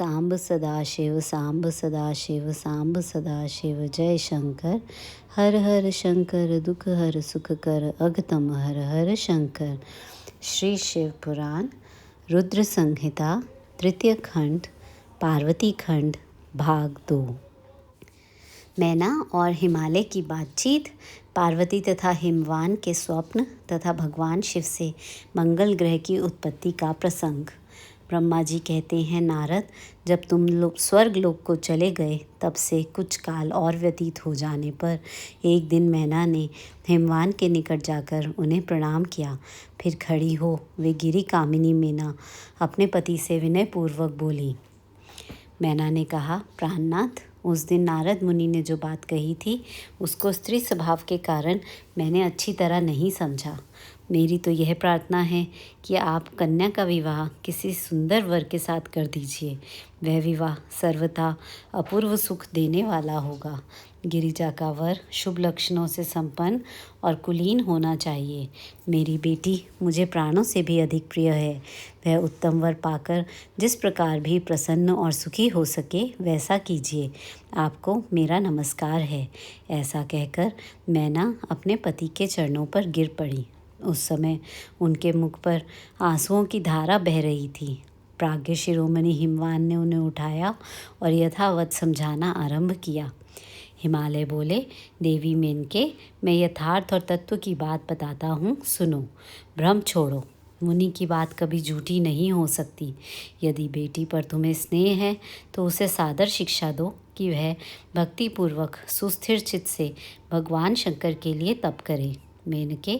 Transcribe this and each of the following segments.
सांब सदाशिव सांब सदाशिव सांब सदाशिव जय शंकर। हर हर शंकर दुख हर सुख कर अघतम हर हर शंकर। श्री शिव पुराण रुद्र संहिता तृतीय खंड पार्वती खंड भाग 2। मैना और हिमालय की बातचीत, पार्वती तथा हिमवान के स्वप्न तथा भगवान शिव से मंगल ग्रह की उत्पत्ति का प्रसंग। ब्रह्मा जी कहते हैं, नारद, जब तुम लोग स्वर्ग लोक को चले गए तब से कुछ काल और व्यतीत हो जाने पर एक दिन मैना ने हिमवान के निकट जाकर उन्हें प्रणाम किया। फिर खड़ी हो वे गिरी कामिनी मैना अपने पति से विनयपूर्वक बोली। मैना ने कहा, प्राणनाथ, उस दिन नारद मुनि ने जो बात कही थी उसको स्त्री स्वभाव के कारण मैंने अच्छी तरह नहीं समझा। मेरी तो यह प्रार्थना है कि आप कन्या का विवाह किसी सुंदर वर के साथ कर दीजिए। वह विवाह सर्वथा अपूर्व सुख देने वाला होगा। गिरिजा का वर शुभ लक्षणों से संपन्न और कुलीन होना चाहिए। मेरी बेटी मुझे प्राणों से भी अधिक प्रिय है। वह उत्तम वर पाकर जिस प्रकार भी प्रसन्न और सुखी हो सके वैसा कीजिए। आपको मेरा नमस्कार है। ऐसा कहकर मैना अपने पति के चरणों पर गिर पड़ी। उस समय उनके मुख पर आंसुओं की धारा बह रही थी। प्राज्ञ शिरोमणि हिमवान ने उन्हें उठाया और यथावत समझाना आरंभ किया। हिमालय बोले, देवी मेनके, मैं यथार्थ और तत्व की बात बताता हूँ, सुनो। भ्रम छोड़ो। मुनि की बात कभी झूठी नहीं हो सकती। यदि बेटी पर तुम्हें स्नेह है तो उसे सादर शिक्षा दो कि वह भक्तिपूर्वक सुस्थिर चित्त से भगवान शंकर के लिए तप करे। मेनके,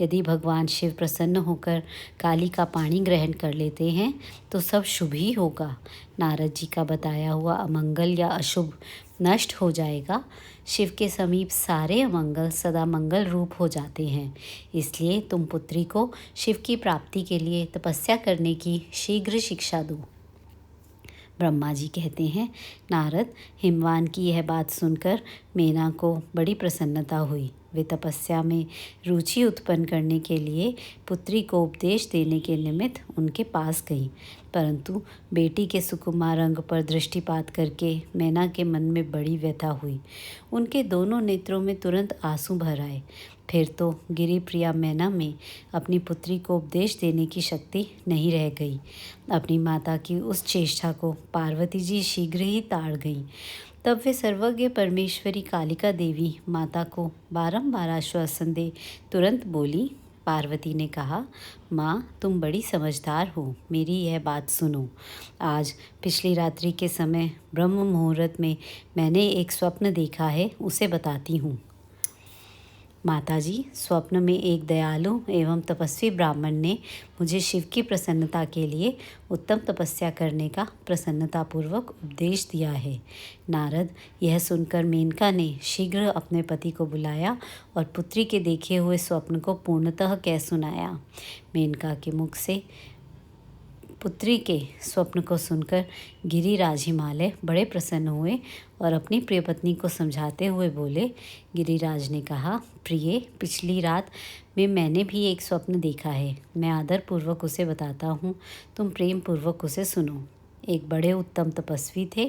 यदि भगवान शिव प्रसन्न होकर काली का पानी ग्रहण कर लेते हैं तो सब शुभ ही होगा। नारद जी का बताया हुआ अमंगल या अशुभ नष्ट हो जाएगा। शिव के समीप सारे अमंगल सदा मंगल रूप हो जाते हैं। इसलिए तुम पुत्री को शिव की प्राप्ति के लिए तपस्या करने की शीघ्र शिक्षा दो। ब्रह्मा जी कहते हैं, नारद, हिमवान की यह बात सुनकर मैना को बड़ी प्रसन्नता हुई। वे तपस्या में रुचि उत्पन्न करने के लिए पुत्री को उपदेश देने के निमित्त उनके पास गई, परंतु बेटी के सुकुमार अंग पर दृष्टिपात करके मैना के मन में बड़ी व्यथा हुई। उनके दोनों नेत्रों में तुरंत आंसू भर आए। फिर तो गिरिप्रिया मैना में अपनी पुत्री को उपदेश देने की शक्ति नहीं रह गई। अपनी माता की उस चेष्टा को पार्वती जी शीघ्र ही ताड़ गईं। तब वे सर्वज्ञ परमेश्वरी कालिका देवी माता को बारंबार आश्वासन दे तुरंत बोली। पार्वती ने कहा, माँ, तुम बड़ी समझदार हो, मेरी यह बात सुनो। आज पिछली रात्रि के समय ब्रह्म मुहूर्त में मैंने एक स्वप्न देखा है, उसे बताती हूँ। माताजी, स्वप्न में एक दयालु एवं तपस्वी ब्राह्मण ने मुझे शिव की प्रसन्नता के लिए उत्तम तपस्या करने का प्रसन्नतापूर्वक उपदेश दिया है। नारद, यह सुनकर मेनका ने शीघ्र अपने पति को बुलाया और पुत्री के देखे हुए स्वप्न को पूर्णतः कह सुनाया। मेनका के मुख से पुत्री के स्वप्न को सुनकर गिरिराज हिमालय बड़े प्रसन्न हुए और अपनी प्रिय पत्नी को समझाते हुए बोले। गिरिराज ने कहा, प्रिय, पिछली रात में मैंने भी एक स्वप्न देखा है। मैं आदरपूर्वक उसे बताता हूँ, तुम प्रेम पूर्वक उसे सुनो। एक बड़े उत्तम तपस्वी थे।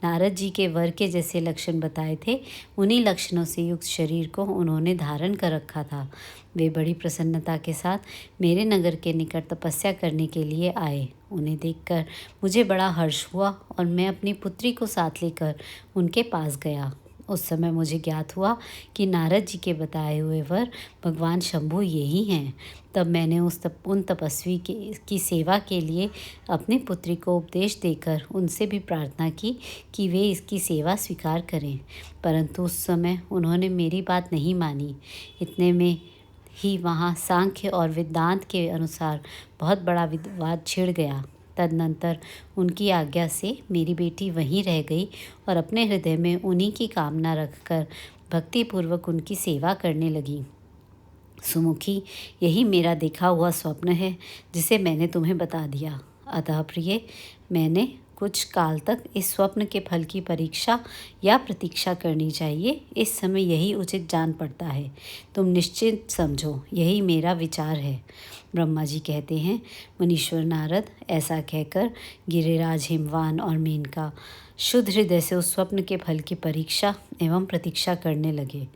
नारद जी के वर के जैसे लक्षण बताए थे, उन्हीं लक्षणों से युक्त शरीर को उन्होंने धारण कर रखा था। वे बड़ी प्रसन्नता के साथ मेरे नगर के निकट तपस्या करने के लिए आए। उन्हें देखकर मुझे बड़ा हर्ष हुआ और मैं अपनी पुत्री को साथ लेकर उनके पास गया। उस समय मुझे ज्ञात हुआ कि नारद जी के बताए हुए वर भगवान शंभु यही हैं। तब मैंने उन तपस्वी की सेवा के लिए अपनी पुत्री को उपदेश देकर उनसे भी प्रार्थना की कि वे इसकी सेवा स्वीकार करें, परंतु उस समय उन्होंने मेरी बात नहीं मानी। इतने में ही वहाँ सांख्य और वेदांत के अनुसार बहुत बड़ा विवाद छिड़ गया। तदनंतर उनकी आज्ञा से मेरी बेटी वहीं रह गई और अपने हृदय में उन्हीं की कामना रखकर भक्तिपूर्वक उनकी सेवा करने लगी। सुमुखी, यही मेरा देखा हुआ स्वप्न है जिसे मैंने तुम्हें बता दिया। अतः प्रिय, मैंने कुछ काल तक इस स्वप्न के फल की परीक्षा या प्रतीक्षा करनी चाहिए। इस समय यही उचित जान पड़ता है। तुम निश्चित समझो, यही मेरा विचार है। ब्रह्मा जी कहते हैं, मुनीश्वर नारद ऐसा कहकर गिरिराज, हिमवान और मेनका शुद्ध हृदय से उस स्वप्न के फल की परीक्षा एवं प्रतीक्षा करने लगे।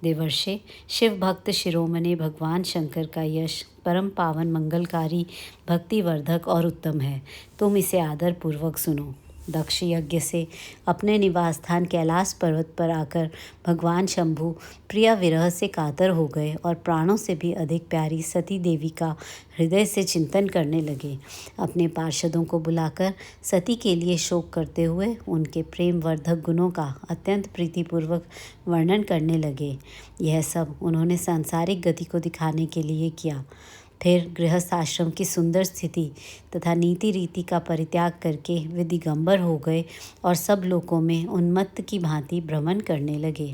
देवर्षे, शिव भक्त शिरोमणि भगवान शंकर का यश परम पावन, मंगलकारी, भक्तिवर्धक और उत्तम है। तुम इसे आदर पूर्वक सुनो। दक्ष यज्ञ से अपने निवास स्थान कैलाश पर्वत पर आकर भगवान शंभु प्रिया विरह से कातर हो गए और प्राणों से भी अधिक प्यारी सती देवी का हृदय से चिंतन करने लगे। अपने पार्षदों को बुलाकर सती के लिए शोक करते हुए उनके प्रेम वर्धक गुणों का अत्यंत प्रीतिपूर्वक वर्णन करने लगे। यह सब उन्होंने सांसारिक गति को दिखाने के लिए किया। फिर गृहस्थ आश्रम की सुंदर स्थिति तथा नीति रीति का परित्याग करके वे दिगंबर हो गए और सब लोकों में उन्मत्त की भांति भ्रमण करने लगे।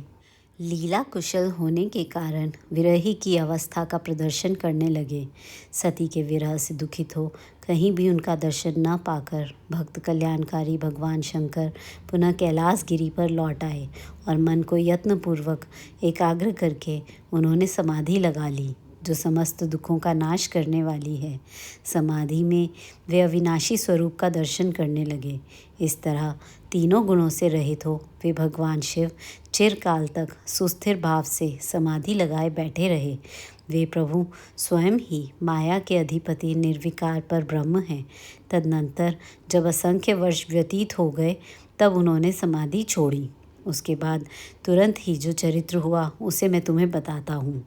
लीला कुशल होने के कारण विरही की अवस्था का प्रदर्शन करने लगे। सती के विरह से दुखित हो कहीं भी उनका दर्शन न पाकर भक्त कल्याणकारी भगवान शंकर पुनः कैलाश गिरी पर लौट आए और मन को यत्नपूर्वक एकाग्र करके उन्होंने समाधि लगा ली, जो समस्त दुखों का नाश करने वाली है। समाधि में वे अविनाशी स्वरूप का दर्शन करने लगे। इस तरह तीनों गुणों से रहित हो वे भगवान शिव चिरकाल तक सुस्थिर भाव से समाधि लगाए बैठे रहे। वे प्रभु स्वयं ही माया के अधिपति निर्विकार पर ब्रह्म हैं। तदनंतर जब असंख्य वर्ष व्यतीत हो गए तब उन्होंने समाधि छोड़ी। उसके बाद तुरंत ही जो चरित्र हुआ उसे मैं तुम्हें बताता हूँ।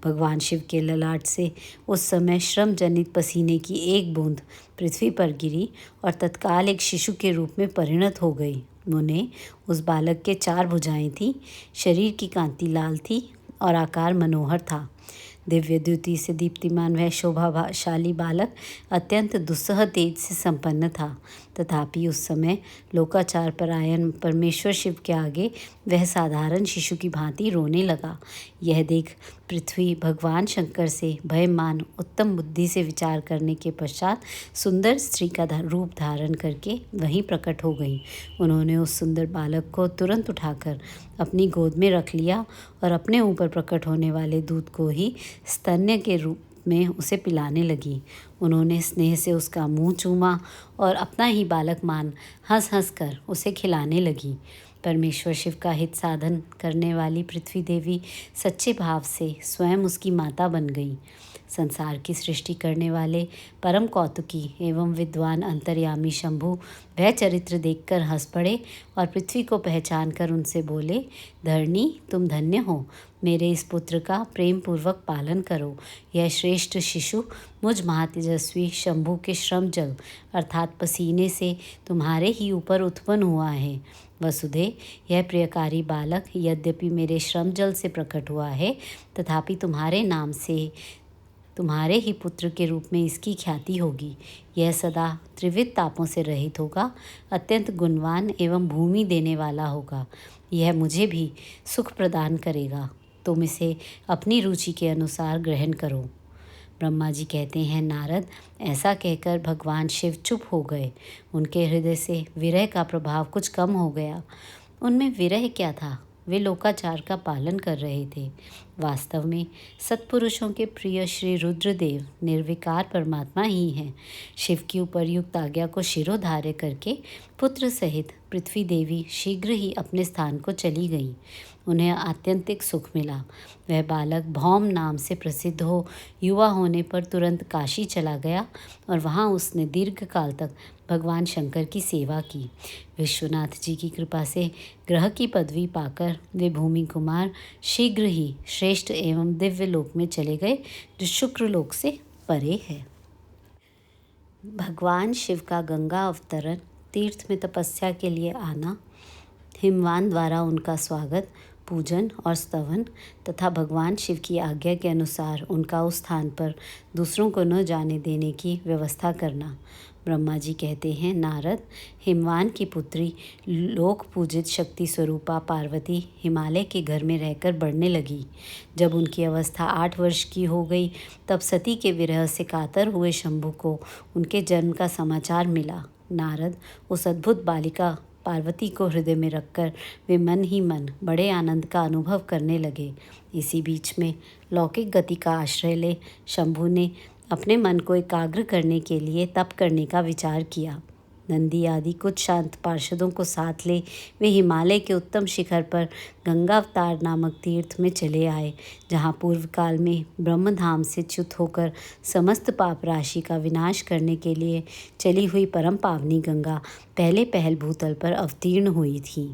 भगवान शिव के ललाट से उस समय श्रम जनित पसीने की एक बूंद पृथ्वी पर गिरी और तत्काल एक शिशु के रूप में परिणत हो गई। मुने, उस बालक के 4 भुजाएं थीं, शरीर की कांति लाल थी और आकार मनोहर था। दिव्य द्युति से दीप्तिमान वह शोभाशाली बालक अत्यंत दुस्सह तेज से संपन्न था। तथापि उस समय लोकाचार परायण परमेश्वर शिव के आगे वह साधारण शिशु की भांति रोने लगा। यह देख पृथ्वी भगवान शंकर से भयमान उत्तम बुद्धि से विचार करने के पश्चात सुंदर स्त्री का रूप धारण करके वहीं प्रकट हो गई। उन्होंने उस सुंदर बालक को तुरंत उठाकर अपनी गोद में रख लिया और अपने ऊपर प्रकट होने वाले दूध को ही स्तन्य के रूप में उसे पिलाने लगी। उन्होंने स्नेह से उसका मुंह चूमा और अपना ही बालक मान हंस हंस कर उसे खिलाने लगी। परमेश्वर शिव का हित साधन करने वाली पृथ्वी देवी सच्चे भाव से स्वयं उसकी माता बन गई। संसार की सृष्टि करने वाले परम कौतुकी एवं विद्वान अंतर्यामी शंभु वह चरित्र देखकर हंस पड़े और पृथ्वी को पहचान कर उनसे बोले, धरणी, तुम धन्य हो। मेरे इस पुत्र का प्रेम पूर्वक पालन करो। यह श्रेष्ठ शिशु मुझ महातेजस्वी शंभु के श्रम जल अर्थात पसीने से तुम्हारे ही ऊपर उत्पन्न हुआ है। वसुधे, यह प्रियकारी बालक यद्यपि मेरे श्रम जल से प्रकट हुआ है, तथापि तुम्हारे नाम से तुम्हारे ही पुत्र के रूप में इसकी ख्याति होगी। यह सदा त्रिविध तापों से रहित होगा, अत्यंत गुणवान एवं भूमि देने वाला होगा। यह मुझे भी सुख प्रदान करेगा। तुम इसे अपनी रुचि के अनुसार ग्रहण करो। ब्रह्मा जी कहते हैं, नारद, ऐसा कहकर भगवान शिव चुप हो गए। उनके हृदय से विरह का प्रभाव कुछ कम हो गया। उनमें विरह क्या था, वे लोकाचार का पालन कर रहे थे। वास्तव में सत्पुरुषों के प्रिय श्री रुद्रदेव निर्विकार परमात्मा ही हैं। शिव की उपर्युक्त आज्ञा को शिरोधार्य करके पुत्र सहित पृथ्वी देवी शीघ्र ही अपने स्थान को चली गई। उन्हें आत्यंतिक सुख मिला। वह बालक भौम नाम से प्रसिद्ध हो युवा होने पर तुरंत काशी चला गया और वहाँ उसने दीर्घ काल तक भगवान शंकर की सेवा की। विश्वनाथ जी की कृपा से ग्रह की पदवी पाकर वे भूमि कुमार शीघ्र ही श्रेष्ठ एवं दिव्य लोक में चले गए, जो शुक्र लोक से परे है। भगवान शिव का गंगा अवतरण, तीर्थ में तपस्या के लिए आना, हिमवान द्वारा उनका स्वागत, पूजन और स्तवन तथा भगवान शिव की आज्ञा के अनुसार उनका उस स्थान पर दूसरों को न जाने देने की व्यवस्था करना। ब्रह्मा जी कहते हैं, नारद, हिमवान की पुत्री लोक पूजित शक्ति स्वरूपा पार्वती हिमालय के घर में रहकर बढ़ने लगी। जब उनकी अवस्था 8 वर्ष की हो गई तब सती के विरह से कातर हुए शंभु को उनके जन्म का समाचार मिला। नारद, उस अद्भुत बालिका पार्वती को हृदय में रखकर वे मन ही मन बड़े आनंद का अनुभव करने लगे। इसी बीच में लौकिक गति का आश्रय ले शंभु ने अपने मन को एकाग्र करने के लिए तप करने का विचार किया। नंदी आदि कुछ शांत पार्षदों को साथ ले वे हिमालय के उत्तम शिखर पर गंगावतार नामक तीर्थ में चले आए, जहाँ पूर्व काल में ब्रह्मधाम से च्युत होकर समस्त पाप राशि का विनाश करने के लिए चली हुई परम पावनी गंगा पहले पहल भूतल पर अवतीर्ण हुई थी।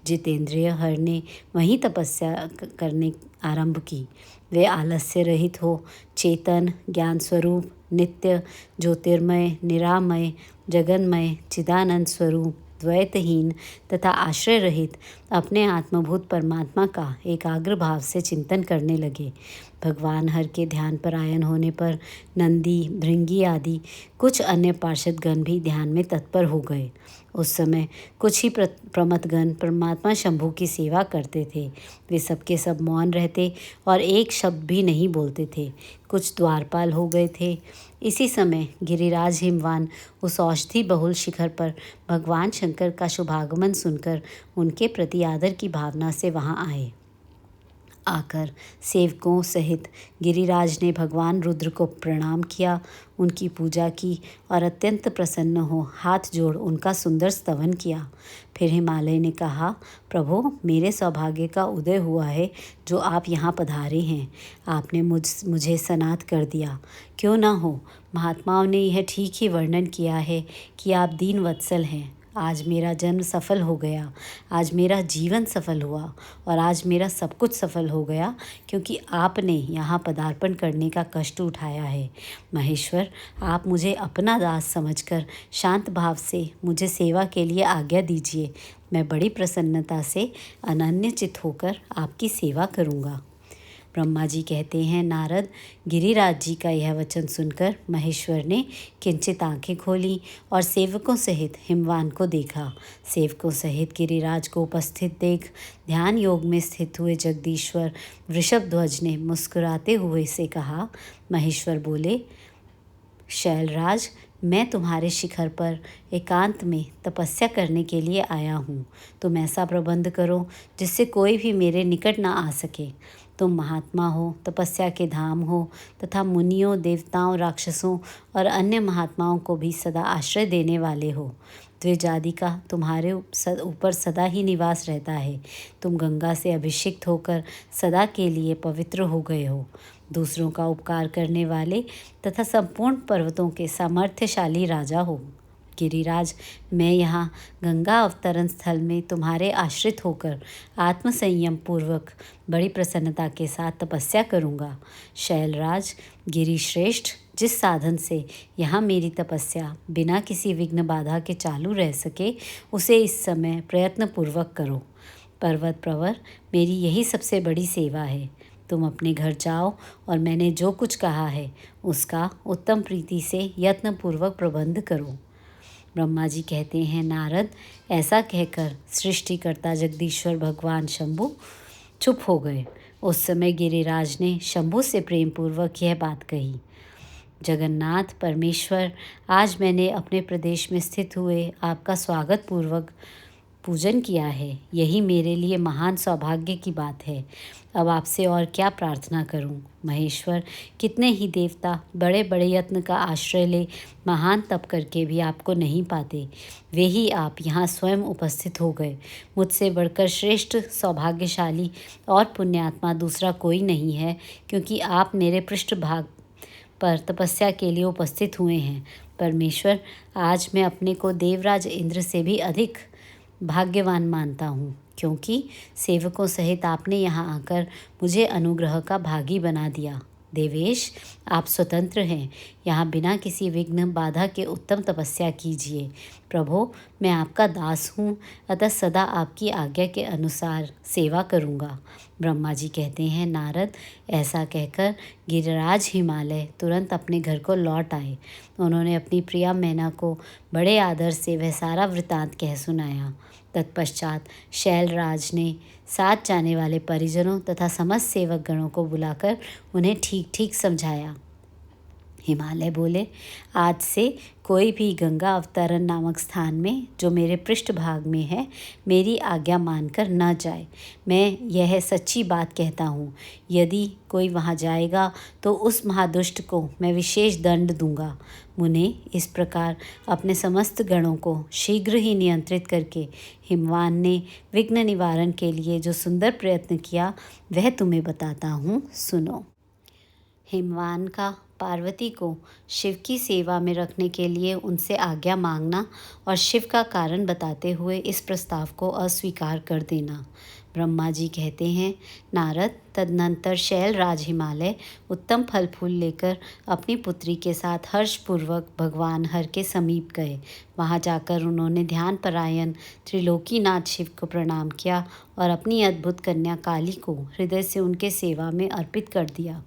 जितेंद्रिय हर ने वहीं तपस्या करने आरंभ की। वे आलस्य रहित हो, चेतन, ज्ञान स्वरूप, नित्य, ज्योतिर्मय, निरामय, जगन्मय, चिदानंद स्वरूप, द्वैतहीन तथा आश्रय रहित अपने आत्मभूत परमात्मा का एकाग्र भाव से चिंतन करने लगे। भगवान हर के ध्यान पर आयन होने पर नंदी, भृंगी आदि कुछ अन्य पार्षदगण भी ध्यान में तत्पर हो गए। उस समय कुछ ही प्रमथगण परमात्मा शंभु की सेवा करते थे। वे सबके सब मौन रहते और एक शब्द भी नहीं बोलते थे। कुछ द्वारपाल हो गए थे। इसी समय गिरिराज हिमवान उस औषधि बहुल शिखर पर भगवान शंकर का शुभागमन सुनकर उनके प्रति आदर की भावना से वहां आए। आकर सेवकों सहित गिरिराज ने भगवान रुद्र को प्रणाम किया, उनकी पूजा की और अत्यंत प्रसन्न हो हाथ जोड़ उनका सुंदर स्तवन किया। फिर हिमालय ने कहा, प्रभु, मेरे सौभाग्य का उदय हुआ है जो आप यहाँ पधारे हैं। आपने मुझे सनाथ कर दिया। क्यों ना हो, महात्माओं ने यह ठीक ही वर्णन किया है कि आप दीन वत्सल हैं। आज मेरा जन्म सफल हो गया, आज मेरा जीवन सफल हुआ और आज मेरा सब कुछ सफल हो गया, क्योंकि आपने यहाँ पदार्पण करने का कष्ट उठाया है। महेश्वर, आप मुझे अपना दास समझकर शांत भाव से मुझे सेवा के लिए आज्ञा दीजिए। मैं बड़ी प्रसन्नता से अनन्यचित होकर आपकी सेवा करूँगा। ब्रह्मा जी कहते हैं, नारद, गिरिराज जी का यह वचन सुनकर महेश्वर ने किंचित आंखें खोली और सेवकों सहित हिमवान को देखा। सेवकों सहित गिरिराज को उपस्थित देख ध्यान योग में स्थित हुए जगदीश्वर वृषभध्वज ने मुस्कुराते हुए से कहा। महेश्वर बोले, शैलराज, मैं तुम्हारे शिखर पर एकांत में तपस्या करने के लिए आया हूँ। तुम ऐसा प्रबंध करो जिससे कोई भी मेरे निकट ना आ सके। तुम महात्मा हो, तपस्या के धाम हो तथा मुनियों, देवताओं, राक्षसों और अन्य महात्माओं को भी सदा आश्रय देने वाले हो। द्विज आदि का तुम्हारे ऊपर सदा ही निवास रहता है। तुम गंगा से अभिषिक्त होकर सदा के लिए पवित्र हो गए हो। दूसरों का उपकार करने वाले तथा संपूर्ण पर्वतों के सामर्थ्यशाली राजा हो। गिरिराज, मैं यहाँ गंगा अवतरण स्थल में तुम्हारे आश्रित होकर आत्मसंयम पूर्वक बड़ी प्रसन्नता के साथ तपस्या करूँगा। शैलराज, गिरिश्रेष्ठ, जिस साधन से यहाँ मेरी तपस्या बिना किसी विघ्न बाधा के चालू रह सके, उसे इस समय प्रयत्नपूर्वक करो। पर्वत प्रवर, मेरी यही सबसे बड़ी सेवा है। तुम अपने घर जाओ और मैंने जो कुछ कहा है उसका उत्तम प्रीति से यत्नपूर्वक प्रबंध करो। ब्रह्मा जी कहते हैं, नारद, ऐसा कहकर सृष्टिकर्ता जगदीश्वर भगवान शंभु चुप हो गए। उस समय गिरिराज ने शंभु से प्रेम पूर्वक यह बात कही। जगन्नाथ परमेश्वर, आज मैंने अपने प्रदेश में स्थित हुए आपका स्वागत पूर्वक पूजन किया है। यही मेरे लिए महान सौभाग्य की बात है। अब आपसे और क्या प्रार्थना करूं? महेश्वर, कितने ही देवता बड़े बड़े यत्न का आश्रय ले महान तप करके भी आपको नहीं पाते। वे ही आप यहाँ स्वयं उपस्थित हो गए। मुझसे बढ़कर श्रेष्ठ, सौभाग्यशाली और पुण्यात्मा दूसरा कोई नहीं है, क्योंकि आप मेरे पृष्ठभाग पर तपस्या के लिए उपस्थित हुए हैं। परमेश्वर, आज मैं अपने को देवराज इंद्र से भी अधिक भाग्यवान मानता हूँ, क्योंकि सेवकों सहित आपने यहाँ आकर मुझे अनुग्रह का भागी बना दिया। देवेश, आप स्वतंत्र हैं। यहाँ बिना किसी विघ्न बाधा के उत्तम तपस्या कीजिए। प्रभो, मैं आपका दास हूँ, अतः सदा आपकी आज्ञा के अनुसार सेवा करूँगा। ब्रह्मा जी कहते हैं, नारद, ऐसा कहकर गिरिराज हिमालय तुरंत अपने घर को लौट आए। उन्होंने अपनी प्रिया मैना को बड़े आदर से वह सारा वृतांत कह सुनाया। तत्पश्चात शैलराज ने साथ जाने वाले परिजनों तथा समस्त सेवक गणों को बुलाकर उन्हें ठीक ठीक समझाया। हिमालय बोले, आज से कोई भी गंगा अवतरण नामक स्थान में जो मेरे पृष्ठभाग में है मेरी आज्ञा मानकर न जाए। मैं यह सच्ची बात कहता हूँ, यदि कोई वहाँ जाएगा तो उस महादुष्ट को मैं विशेष दंड दूंगा। मुने, इस प्रकार अपने समस्त गणों को शीघ्र ही नियंत्रित करके हिमवान ने विघ्न निवारण के लिए जो सुंदर प्रयत्न किया वह तुम्हें बताता हूँ, सुनो। हिमवान का पार्वती को शिव की सेवा में रखने के लिए उनसे आज्ञा मांगना और शिव का कारण बताते हुए इस प्रस्ताव को अस्वीकार कर देना। ब्रह्मा जी कहते हैं, नारद, तदनंतर शैलराज हिमालय उत्तम फल फूल लेकर अपनी पुत्री के साथ हर्षपूर्वक भगवान हर के समीप गए। वहाँ जाकर उन्होंने ध्यान परायण त्रिलोकीनाथ शिव को प्रणाम किया और अपनी अद्भुत कन्या काली को हृदय से उनके सेवा में अर्पित कर दिया।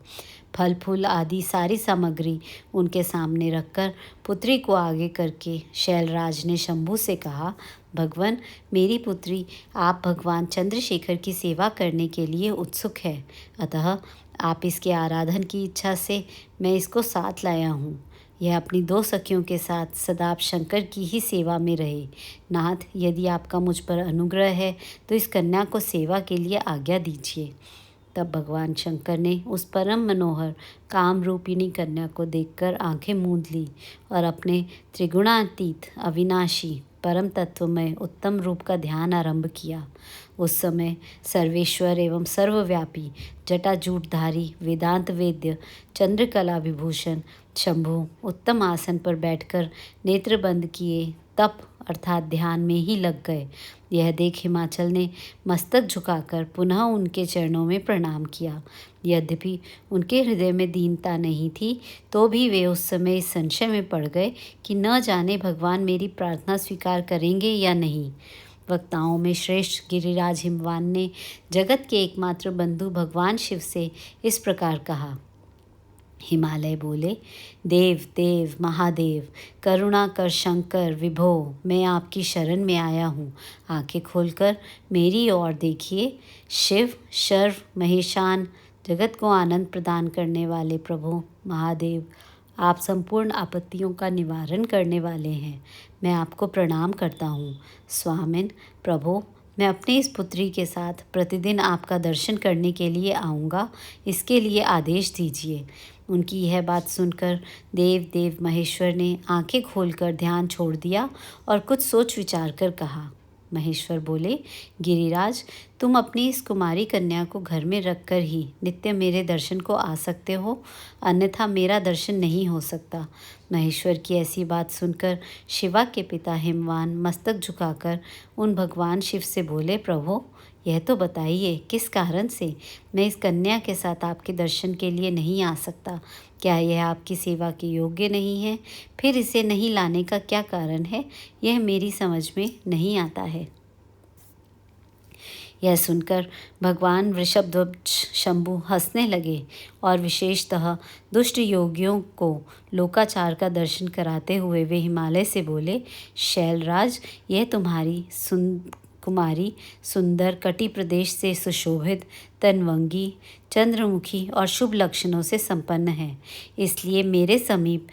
फल फूल आदि सारी सामग्री उनके सामने रखकर पुत्री को आगे करके शैलराज ने शंभु से कहा, भगवान, मेरी पुत्री आप भगवान चंद्रशेखर की सेवा करने के लिए उत्सुक है, अतः आप इसके आराधन की इच्छा से मैं इसको साथ लाया हूँ। यह अपनी 2 सखियों के साथ सदा शंकर की ही सेवा में रहे। नाथ, यदि आपका मुझ पर अनुग्रह है तो इस कन्या को सेवा के लिए आज्ञा दीजिए। तब भगवान शंकर ने उस परम मनोहर काम रूपिणी कन्या को देखकर आंखें मूंद ली और अपने त्रिगुणातीत अविनाशी परम तत्वमय उत्तम रूप का ध्यान आरंभ किया। उस समय सर्वेश्वर एवं सर्वव्यापी जटाजूटधारी वेदांत वेद्य चंद्रकला विभूषण शंभु उत्तम आसन पर बैठकर नेत्र बंद किए तप अर्थात ध्यान में ही लग गए। यह देख हिमाचल ने मस्तक झुकाकर पुनः उनके चरणों में प्रणाम किया। यद्यपि उनके हृदय में दीनता नहीं थी तो भी वे उस समय इस संशय में पड़ गए कि न जाने भगवान मेरी प्रार्थना स्वीकार करेंगे या नहीं। वक्ताओं में श्रेष्ठ गिरिराज हिमवान ने जगत के एकमात्र बंधु भगवान शिव से इस प्रकार कहा। हिमालय बोले, देव देव महादेव, करुणा कर शंकर विभो, मैं आपकी शरण में आया हूँ। आंखें खोलकर मेरी ओर देखिए। शिव शर्व महेशान, जगत को आनंद प्रदान करने वाले प्रभु महादेव, आप संपूर्ण आपत्तियों का निवारण करने वाले हैं। मैं आपको प्रणाम करता हूँ। स्वामिन प्रभु, मैं अपनी इस पुत्री के साथ प्रतिदिन आपका दर्शन करने के लिए आऊँगा, इसके लिए आदेश दीजिए। उनकी यह बात सुनकर देव देव महेश्वर ने आंखें खोलकर ध्यान छोड़ दिया और कुछ सोच विचार कर कहा। महेश्वर बोले, गिरिराज, तुम अपनी इस कुमारी कन्या को घर में रखकर ही नित्य मेरे दर्शन को आ सकते हो, अन्यथा मेरा दर्शन नहीं हो सकता। महेश्वर की ऐसी बात सुनकर शिवा के पिता हिमवान मस्तक झुकाकर उन भगवान शिव से बोले, प्रभु, यह तो बताइए किस कारण से मैं इस कन्या के साथ आपके दर्शन के लिए नहीं आ सकता? क्या यह आपकी सेवा के योग्य नहीं है? फिर इसे नहीं लाने का क्या कारण है? यह मेरी समझ में नहीं आता है। यह सुनकर भगवान वृषभध्वज शंभु हंसने लगे और विशेषतः दुष्ट योगियों को लोकाचार का दर्शन कराते हुए वे हिमालय से बोले, शैलराज, यह तुम्हारी कुमारी सुंदर कटी प्रदेश से सुशोभित, तनवंगी, चंद्रमुखी और शुभ लक्षणों से संपन्न है, इसलिए मेरे समीप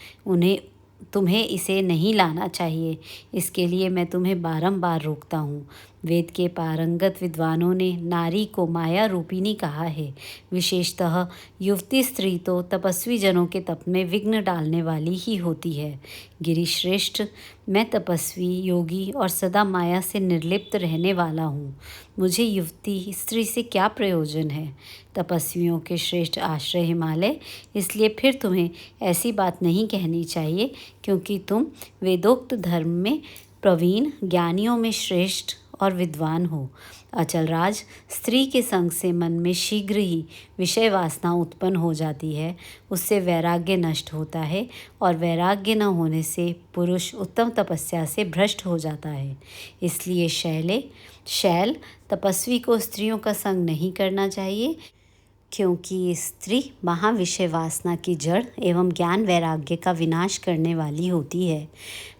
तुम्हें इसे नहीं लाना चाहिए। इसके लिए मैं तुम्हें बारंबार रोकता हूँ। वेद के पारंगत विद्वानों ने नारी को माया रूपिणी कहा है। विशेषतः युवती स्त्री तो तपस्वी जनों के तप में विघ्न डालने वाली ही होती है। गिरिश्रेष्ठ, मैं तपस्वी योगी और सदा माया से निर्लिप्त रहने वाला हूँ। मुझे युवती स्त्री से क्या प्रयोजन है? तपस्वियों के श्रेष्ठ आश्रय हिमालय, इसलिए फिर तुम्हें ऐसी बात नहीं कहनी चाहिए, क्योंकि तुम वेदोक्त धर्म में प्रवीण, ज्ञानियों में श्रेष्ठ और विद्वान हो। अचलराज, स्त्री के संग से मन में शीघ्र ही विषय वासना उत्पन्न हो जाती है, उससे वैराग्य नष्ट होता है और वैराग्य न होने से पुरुष उत्तम तपस्या से भ्रष्ट हो जाता है। इसलिए शैल तपस्वी को स्त्रियों का संग नहीं करना चाहिए, क्योंकि स्त्री महाविषय वासना की जड़ एवं ज्ञान वैराग्य का विनाश करने वाली होती है।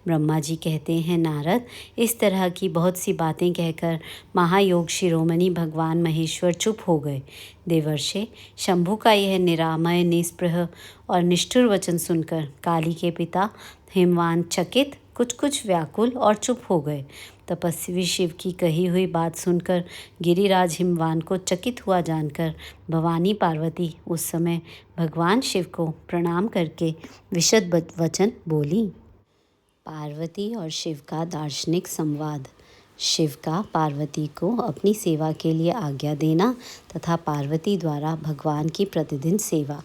ब्रह्मा जी कहते हैं, नारद, इस तरह की बहुत सी बातें कहकर महायोग शिरोमणि भगवान महेश्वर चुप हो गए। देवर्षे, शंभु का यह निरामय, निस्पृह और निष्ठुर वचन सुनकर काली के पिता हिमवान चकित, कुछ व्याकुल और चुप हो गए। तपस्वी शिव की कही हुई बात सुनकर गिरिराज हिमवान को चकित हुआ जानकर भवानी पार्वती उस समय भगवान शिव को प्रणाम करके विशद वचन बोली। पार्वती और शिव का दार्शनिक संवाद। शिव का पार्वती को अपनी सेवा के लिए आज्ञा देना तथा पार्वती द्वारा भगवान की प्रतिदिन सेवा।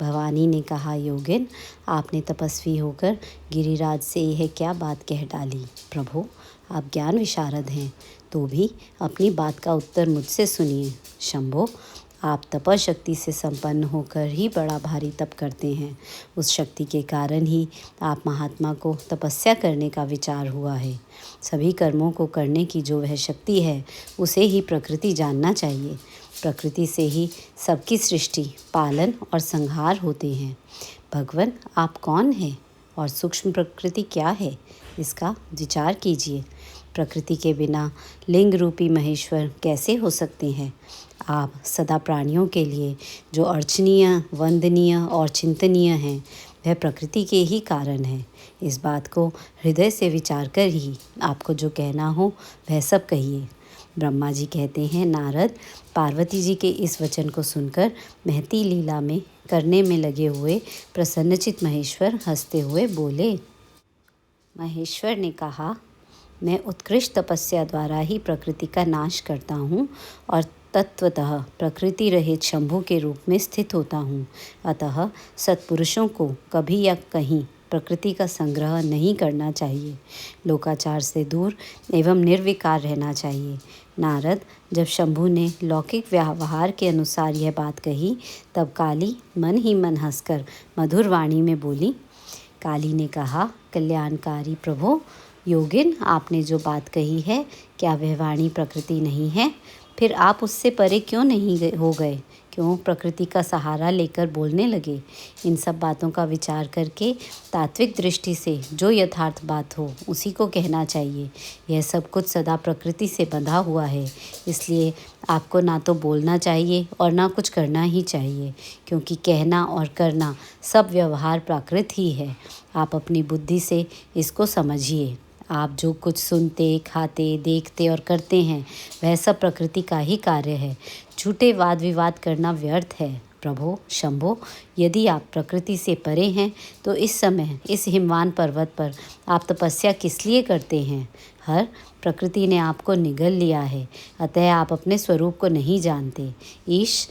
भवानी ने कहा, योगिन, आपने तपस्वी होकर गिरिराज से यह क्या बात कह डाली। प्रभु, आप ज्ञान विशारद हैं, तो भी अपनी बात का उत्तर मुझसे सुनिए। शंभो, आप तपशक्ति से संपन्न होकर ही बड़ा भारी तप करते हैं। उस शक्ति के कारण ही आप महात्मा को तपस्या करने का विचार हुआ है। सभी कर्मों को करने की जो वह शक्ति है, उसे ही प्रकृति जानना चाहिए। प्रकृति से ही सबकी सृष्टि, पालन और संहार होते हैं। भगवान, आप कौन हैं और सूक्ष्म प्रकृति क्या है, इसका विचार कीजिए। प्रकृति के बिना लिंग रूपी महेश्वर कैसे हो सकते हैं। आप सदा प्राणियों के लिए जो अर्चनीय, वंदनीय और चिंतनीय हैं, वह प्रकृति के ही कारण है। इस बात को हृदय से विचार कर ही आपको जो कहना हो वह सब कहिए। ब्रह्मा जी कहते हैं, नारद, पार्वती जी के इस वचन को सुनकर महती लीला में करने में लगे हुए प्रसन्नचित महेश्वर हंसते हुए बोले। महेश्वर ने कहा, मैं उत्कृष्ट तपस्या द्वारा ही प्रकृति का नाश करता हूँ और तत्वतः प्रकृति रहित शंभु के रूप में स्थित होता हूँ। अतः सत्पुरुषों को कभी या कहीं प्रकृति का संग्रह नहीं करना चाहिए। लोकाचार से दूर एवं निर्विकार रहना चाहिए। नारद, जब शंभु ने लौकिक व्यवहार के अनुसार यह बात कही, तब काली मन ही मन हंसकर मधुर वाणी में बोली। काली ने कहा, कल्याणकारी प्रभु, योगिन, आपने जो बात कही है, क्या वह वाणी प्रकृति नहीं है? फिर आप उससे परे क्यों नहीं हो गए? क्यों प्रकृति का सहारा लेकर बोलने लगे? इन सब बातों का विचार करके तात्विक दृष्टि से जो यथार्थ बात हो उसी को कहना चाहिए। यह सब कुछ सदा प्रकृति से बंधा हुआ है, इसलिए आपको ना तो बोलना चाहिए और ना कुछ करना ही चाहिए, क्योंकि कहना और करना सब व्यवहार प्राकृत ही है। आप अपनी बुद्धि से इसको समझिए। आप जो कुछ सुनते, खाते, देखते और करते हैं, वह सब प्रकृति का ही कार्य है। झूठे वाद विवाद करना व्यर्थ है। प्रभो, शंभो, यदि आप प्रकृति से परे हैं तो इस समय इस हिमवान पर्वत पर आप तपस्या किस लिए करते हैं? प्रकृति ने आपको निगल लिया है, अतः आप अपने स्वरूप को नहीं जानते। ईश,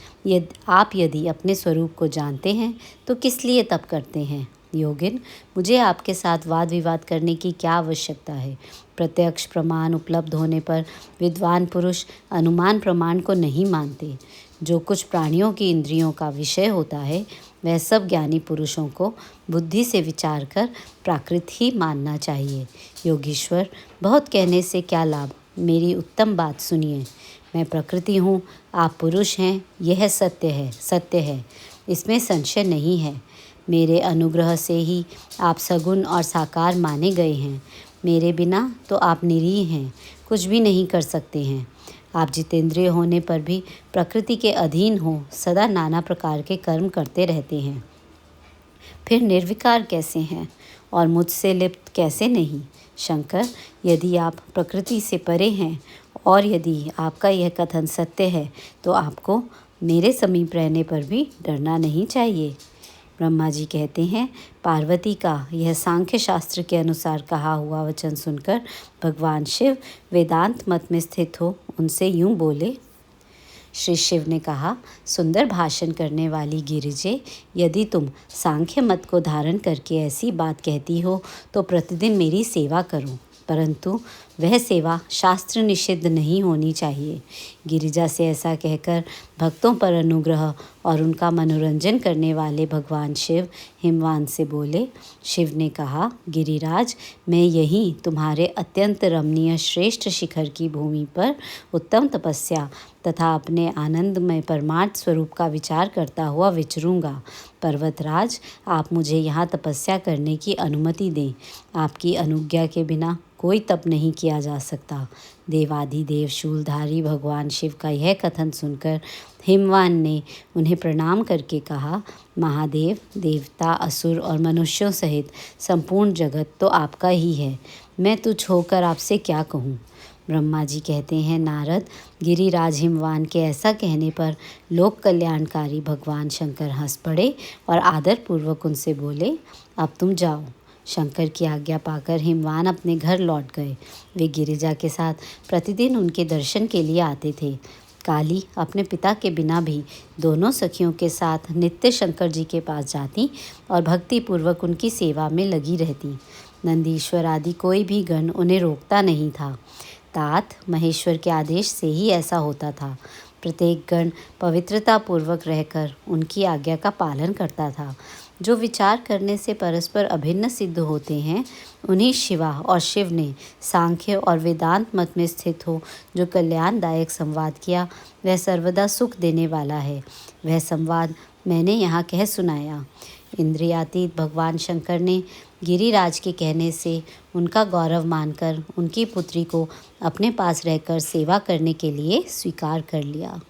आप यदि अपने स्वरूप को जानते हैं तो किस लिए तप करते हैं? योगिन, मुझे आपके साथ वाद विवाद करने की क्या आवश्यकता है? प्रत्यक्ष प्रमाण उपलब्ध होने पर विद्वान पुरुष अनुमान प्रमाण को नहीं मानते। जो कुछ प्राणियों की इंद्रियों का विषय होता है, वह सब ज्ञानी पुरुषों को बुद्धि से विचार कर प्राकृत ही मानना चाहिए। योगीश्वर, बहुत कहने से क्या लाभ, मेरी उत्तम बात सुनिए। मैं प्रकृति हूँ, आप पुरुष हैं, यह सत्य है, इसमें संशय नहीं है। मेरे अनुग्रह से ही आप सगुण और साकार माने गए हैं। मेरे बिना तो आप निरीह हैं, कुछ भी नहीं कर सकते हैं। आप जितेंद्रिय होने पर भी प्रकृति के अधीन हो सदा नाना प्रकार के कर्म करते रहते हैं। फिर निर्विकार कैसे हैं और मुझसे लिप्त कैसे नहीं? शंकर, यदि आप प्रकृति से परे हैं और यदि आपका यह कथन सत्य है, तो आपको मेरे समीप रहने पर भी डरना नहीं चाहिए। ब्रह्मा जी कहते हैं, पार्वती का यह सांख्य शास्त्र के अनुसार कहा हुआ वचन सुनकर भगवान शिव वेदांत मत में स्थित हो उनसे यूं बोले। श्री शिव ने कहा, सुंदर भाषण करने वाली गिरिजे, यदि तुम सांख्य मत को धारण करके ऐसी बात कहती हो तो प्रतिदिन मेरी सेवा करो, परंतु वह सेवा शास्त्र निषिद्ध नहीं होनी चाहिए। गिरिजा से ऐसा कहकर भक्तों पर अनुग्रह और उनका मनोरंजन करने वाले भगवान शिव हिमवान से बोले। शिव ने कहा, गिरिराज, मैं यहीं तुम्हारे अत्यंत रमणीय श्रेष्ठ शिखर की भूमि पर उत्तम तपस्या तथा अपने आनंदमय परमार्थ स्वरूप का विचार करता हुआ विचरूंगा। पर्वतराज, आप मुझे यहाँ तपस्या करने की अनुमति दें। आपकी अनुज्ञा के बिना कोई तप नहीं किया जा सकता। देवाधिदेव शूलधारी भगवान शिव का यह कथन सुनकर हिमवान ने उन्हें प्रणाम करके कहा, महादेव, देवता, असुर और मनुष्यों सहित संपूर्ण जगत तो आपका ही है। मैं तुच्छ होकर आपसे क्या कहूँ। ब्रह्मा जी कहते हैं, नारद, गिरिराज हिमवान के ऐसा कहने पर लोक कल्याणकारी भगवान शंकर हंस पड़े और आदरपूर्वक उनसे बोले, अब तुम जाओ। शंकर की आज्ञा पाकर हिमवान अपने घर लौट गए। वे गिरिजा के साथ प्रतिदिन उनके दर्शन के लिए आते थे। काली अपने पिता के बिना भी दोनों सखियों के साथ नित्य शंकर जी के पास जाती और भक्तिपूर्वक उनकी सेवा में लगी रहती। नंदीश्वर आदि कोई भी गण उन्हें रोकता नहीं था। तात महेश्वर के आदेश से ही ऐसा होता था। प्रत्येक गण पवित्रतापूर्वक रहकर उनकी आज्ञा का पालन करता था। जो विचार करने से परस्पर अभिन्न सिद्ध होते हैं, उन्हीं शिवा और शिव ने सांख्य और वेदांत मत में स्थित हो जो कल्याणदायक संवाद किया, वह सर्वदा सुख देने वाला है। वह संवाद मैंने यहाँ कह सुनाया। इंद्रियातीत भगवान शंकर ने गिरिराज के कहने से उनका गौरव मानकर उनकी पुत्री को अपने पास रहकर सेवा करने के लिए स्वीकार कर लिया।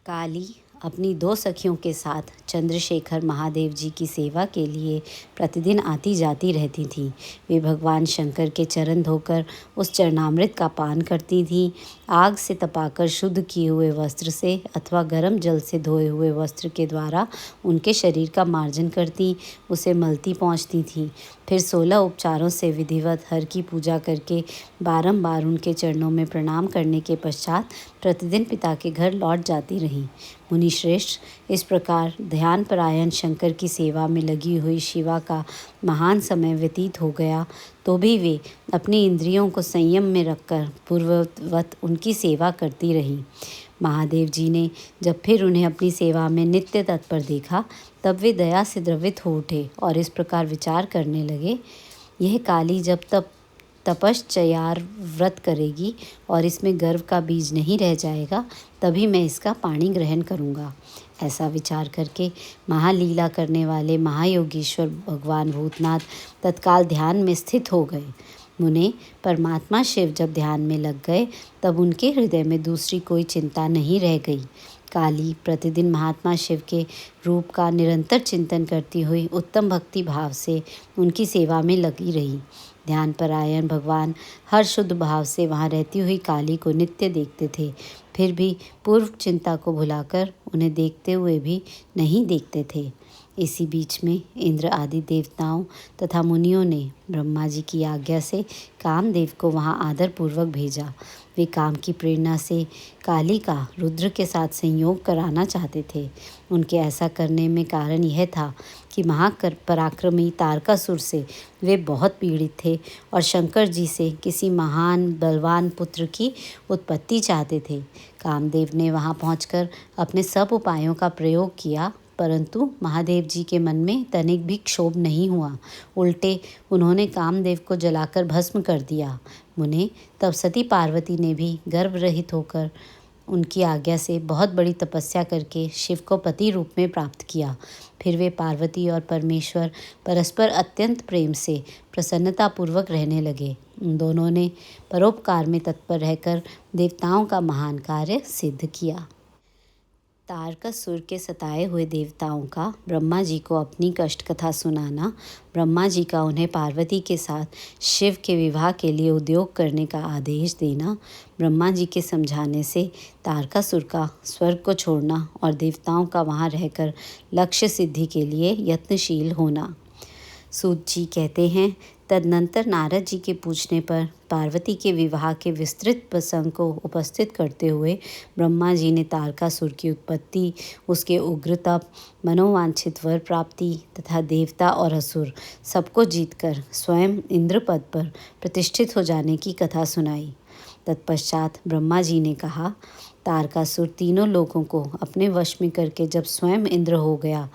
काली अपनी दो सखियों के साथ चंद्रशेखर महादेव जी की सेवा के लिए प्रतिदिन आती जाती रहती थीं। वे भगवान शंकर के चरण धोकर उस चरणामृत का पान करती थीं। आग से तपाकर शुद्ध किए हुए वस्त्र से अथवा गर्म जल से धोए हुए वस्त्र के द्वारा उनके शरीर का मार्जन करती, उसे मलती पहुँचती थीं। फिर 16 उपचारों से विधिवत हर की पूजा करके बारंबार उनके चरणों में प्रणाम करने के पश्चात प्रतिदिन पिता के घर लौट जाती रहीं। मुनिश्रेष्ठ, इस प्रकार ध्यानपरायण शंकर की सेवा में लगी हुई शिवा का महान समय व्यतीत हो गया, तो भी वे अपनी इंद्रियों को संयम में रखकर पूर्ववत उनकी सेवा करती रहीं। महादेव जी ने जब फिर उन्हें अपनी सेवा में नित्य तत्पर देखा, तब वे दया से द्रवित हो उठे और इस प्रकार विचार करने लगे, यह काली जब तक तपश्चर्या व्रत करेगी और इसमें गर्व का बीज नहीं रह जाएगा, तभी मैं इसका पाणी ग्रहण करूँगा। ऐसा विचार करके महालीला करने वाले महायोगीश्वर भगवान भूतनाथ तत्काल ध्यान में स्थित हो गए। मुने परमात्मा शिव जब ध्यान में लग गए, तब उनके हृदय में दूसरी कोई चिंता नहीं रह गई। काली प्रतिदिन महात्मा शिव के रूप का निरंतर चिंतन करती हुई उत्तम भक्ति भाव से उनकी सेवा में लगी रही। ध्यानपरायण भगवान हर शुद्ध भाव से वहाँ रहती हुई काली को नित्य देखते थे, फिर भी पूर्व चिंता को भुलाकर उन्हें देखते हुए भी नहीं देखते थे। इसी बीच में इंद्र आदि देवताओं तथा मुनियों ने ब्रह्मा जी की आज्ञा से कामदेव को वहाँ आदरपूर्वक भेजा। वे काम की प्रेरणा से काली का रुद्र के साथ संयोग कराना चाहते थे। उनके ऐसा करने में कारण यह था कि महापराक्रमी तारकासुर से वे बहुत पीड़ित थे और शंकर जी से किसी महान बलवान पुत्र की उत्पत्ति चाहते थे। कामदेव ने वहाँ पहुंचकर अपने सब उपायों का प्रयोग किया, परंतु महादेव जी के मन में तनिक भी क्षोभ नहीं हुआ। उल्टे उन्होंने कामदेव को जलाकर भस्म कर दिया। मुने, तब सती पार्वती ने भी गर्भ रहित होकर उनकी आज्ञा से बहुत बड़ी तपस्या करके शिव को पति रूप में प्राप्त किया। फिर वे पार्वती और परमेश्वर परस्पर अत्यंत प्रेम से प्रसन्नतापूर्वक रहने लगे। उन दोनों ने परोपकार में तत्पर रहकर देवताओं का महान कार्य सिद्ध किया। तारकासुर के सताए हुए देवताओं का ब्रह्मा जी को अपनी कष्ट कथा सुनाना, ब्रह्मा जी का उन्हें पार्वती के साथ शिव के विवाह के लिए उद्योग करने का आदेश देना, ब्रह्मा जी के समझाने से तारकासुर का स्वर्ग को छोड़ना और देवताओं का वहाँ रहकर लक्ष्य सिद्धि के लिए यत्नशील होना। सूत जी कहते हैं, तदनंतर नारद जी के पूछने पर पार्वती के विवाह के विस्तृत प्रसंग को उपस्थित करते हुए ब्रह्मा जी ने तारकासुर की उत्पत्ति, उसके उग्र तप, मनोवांछित वर प्राप्ति तथा देवता और असुर सबको जीतकर स्वयं इंद्र पद पर प्रतिष्ठित हो जाने की कथा सुनाई। तत्पश्चात ब्रह्मा जी ने कहा, तारकासुर तीनों लोगों को अपने वश में करके जब स्वयं इंद्र हो गया,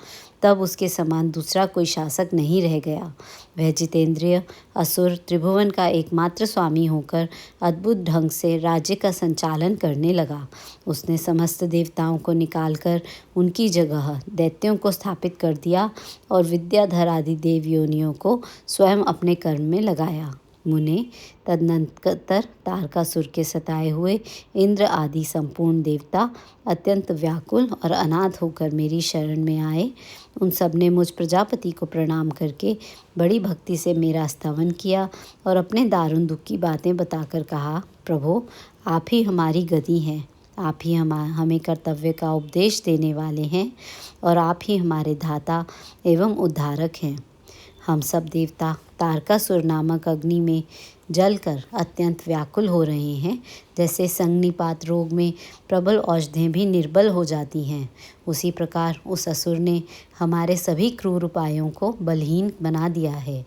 तब उसके समान दूसरा कोई शासक नहीं रह गया। वह जितेंद्रिय असुर त्रिभुवन का एकमात्र स्वामी होकर अद्भुत ढंग से राज्य का संचालन करने लगा। उसने समस्त देवताओं को निकालकर उनकी जगह दैत्यों को स्थापित कर दिया और विद्याधर आदि देव योनियों को स्वयं अपने कर्म में लगाया। मुने, तदनंतर तारकासुर के सताए हुए इंद्र आदि संपूर्ण देवता अत्यंत व्याकुल और अनाथ होकर मेरी शरण में आए। उन सब ने मुझ प्रजापति को प्रणाम करके बड़ी भक्ति से मेरा स्तवन किया और अपने दारुण दुख की बातें बताकर कहा, प्रभो, आप ही हमारी गति हैं, आप ही हमें कर्तव्य का उपदेश देने वाले हैं और आप ही हमारे धाता एवं उद्धारक हैं। हम सब देवता तारकासुर नामक अग्नि में जलकर अत्यंत व्याकुल हो रहे हैं। जैसे संगनिपात रोग में प्रबल औषधें भी निर्बल हो जाती हैं, उसी प्रकार उस असुर ने हमारे सभी क्रूर उपायों को बलहीन बना दिया है।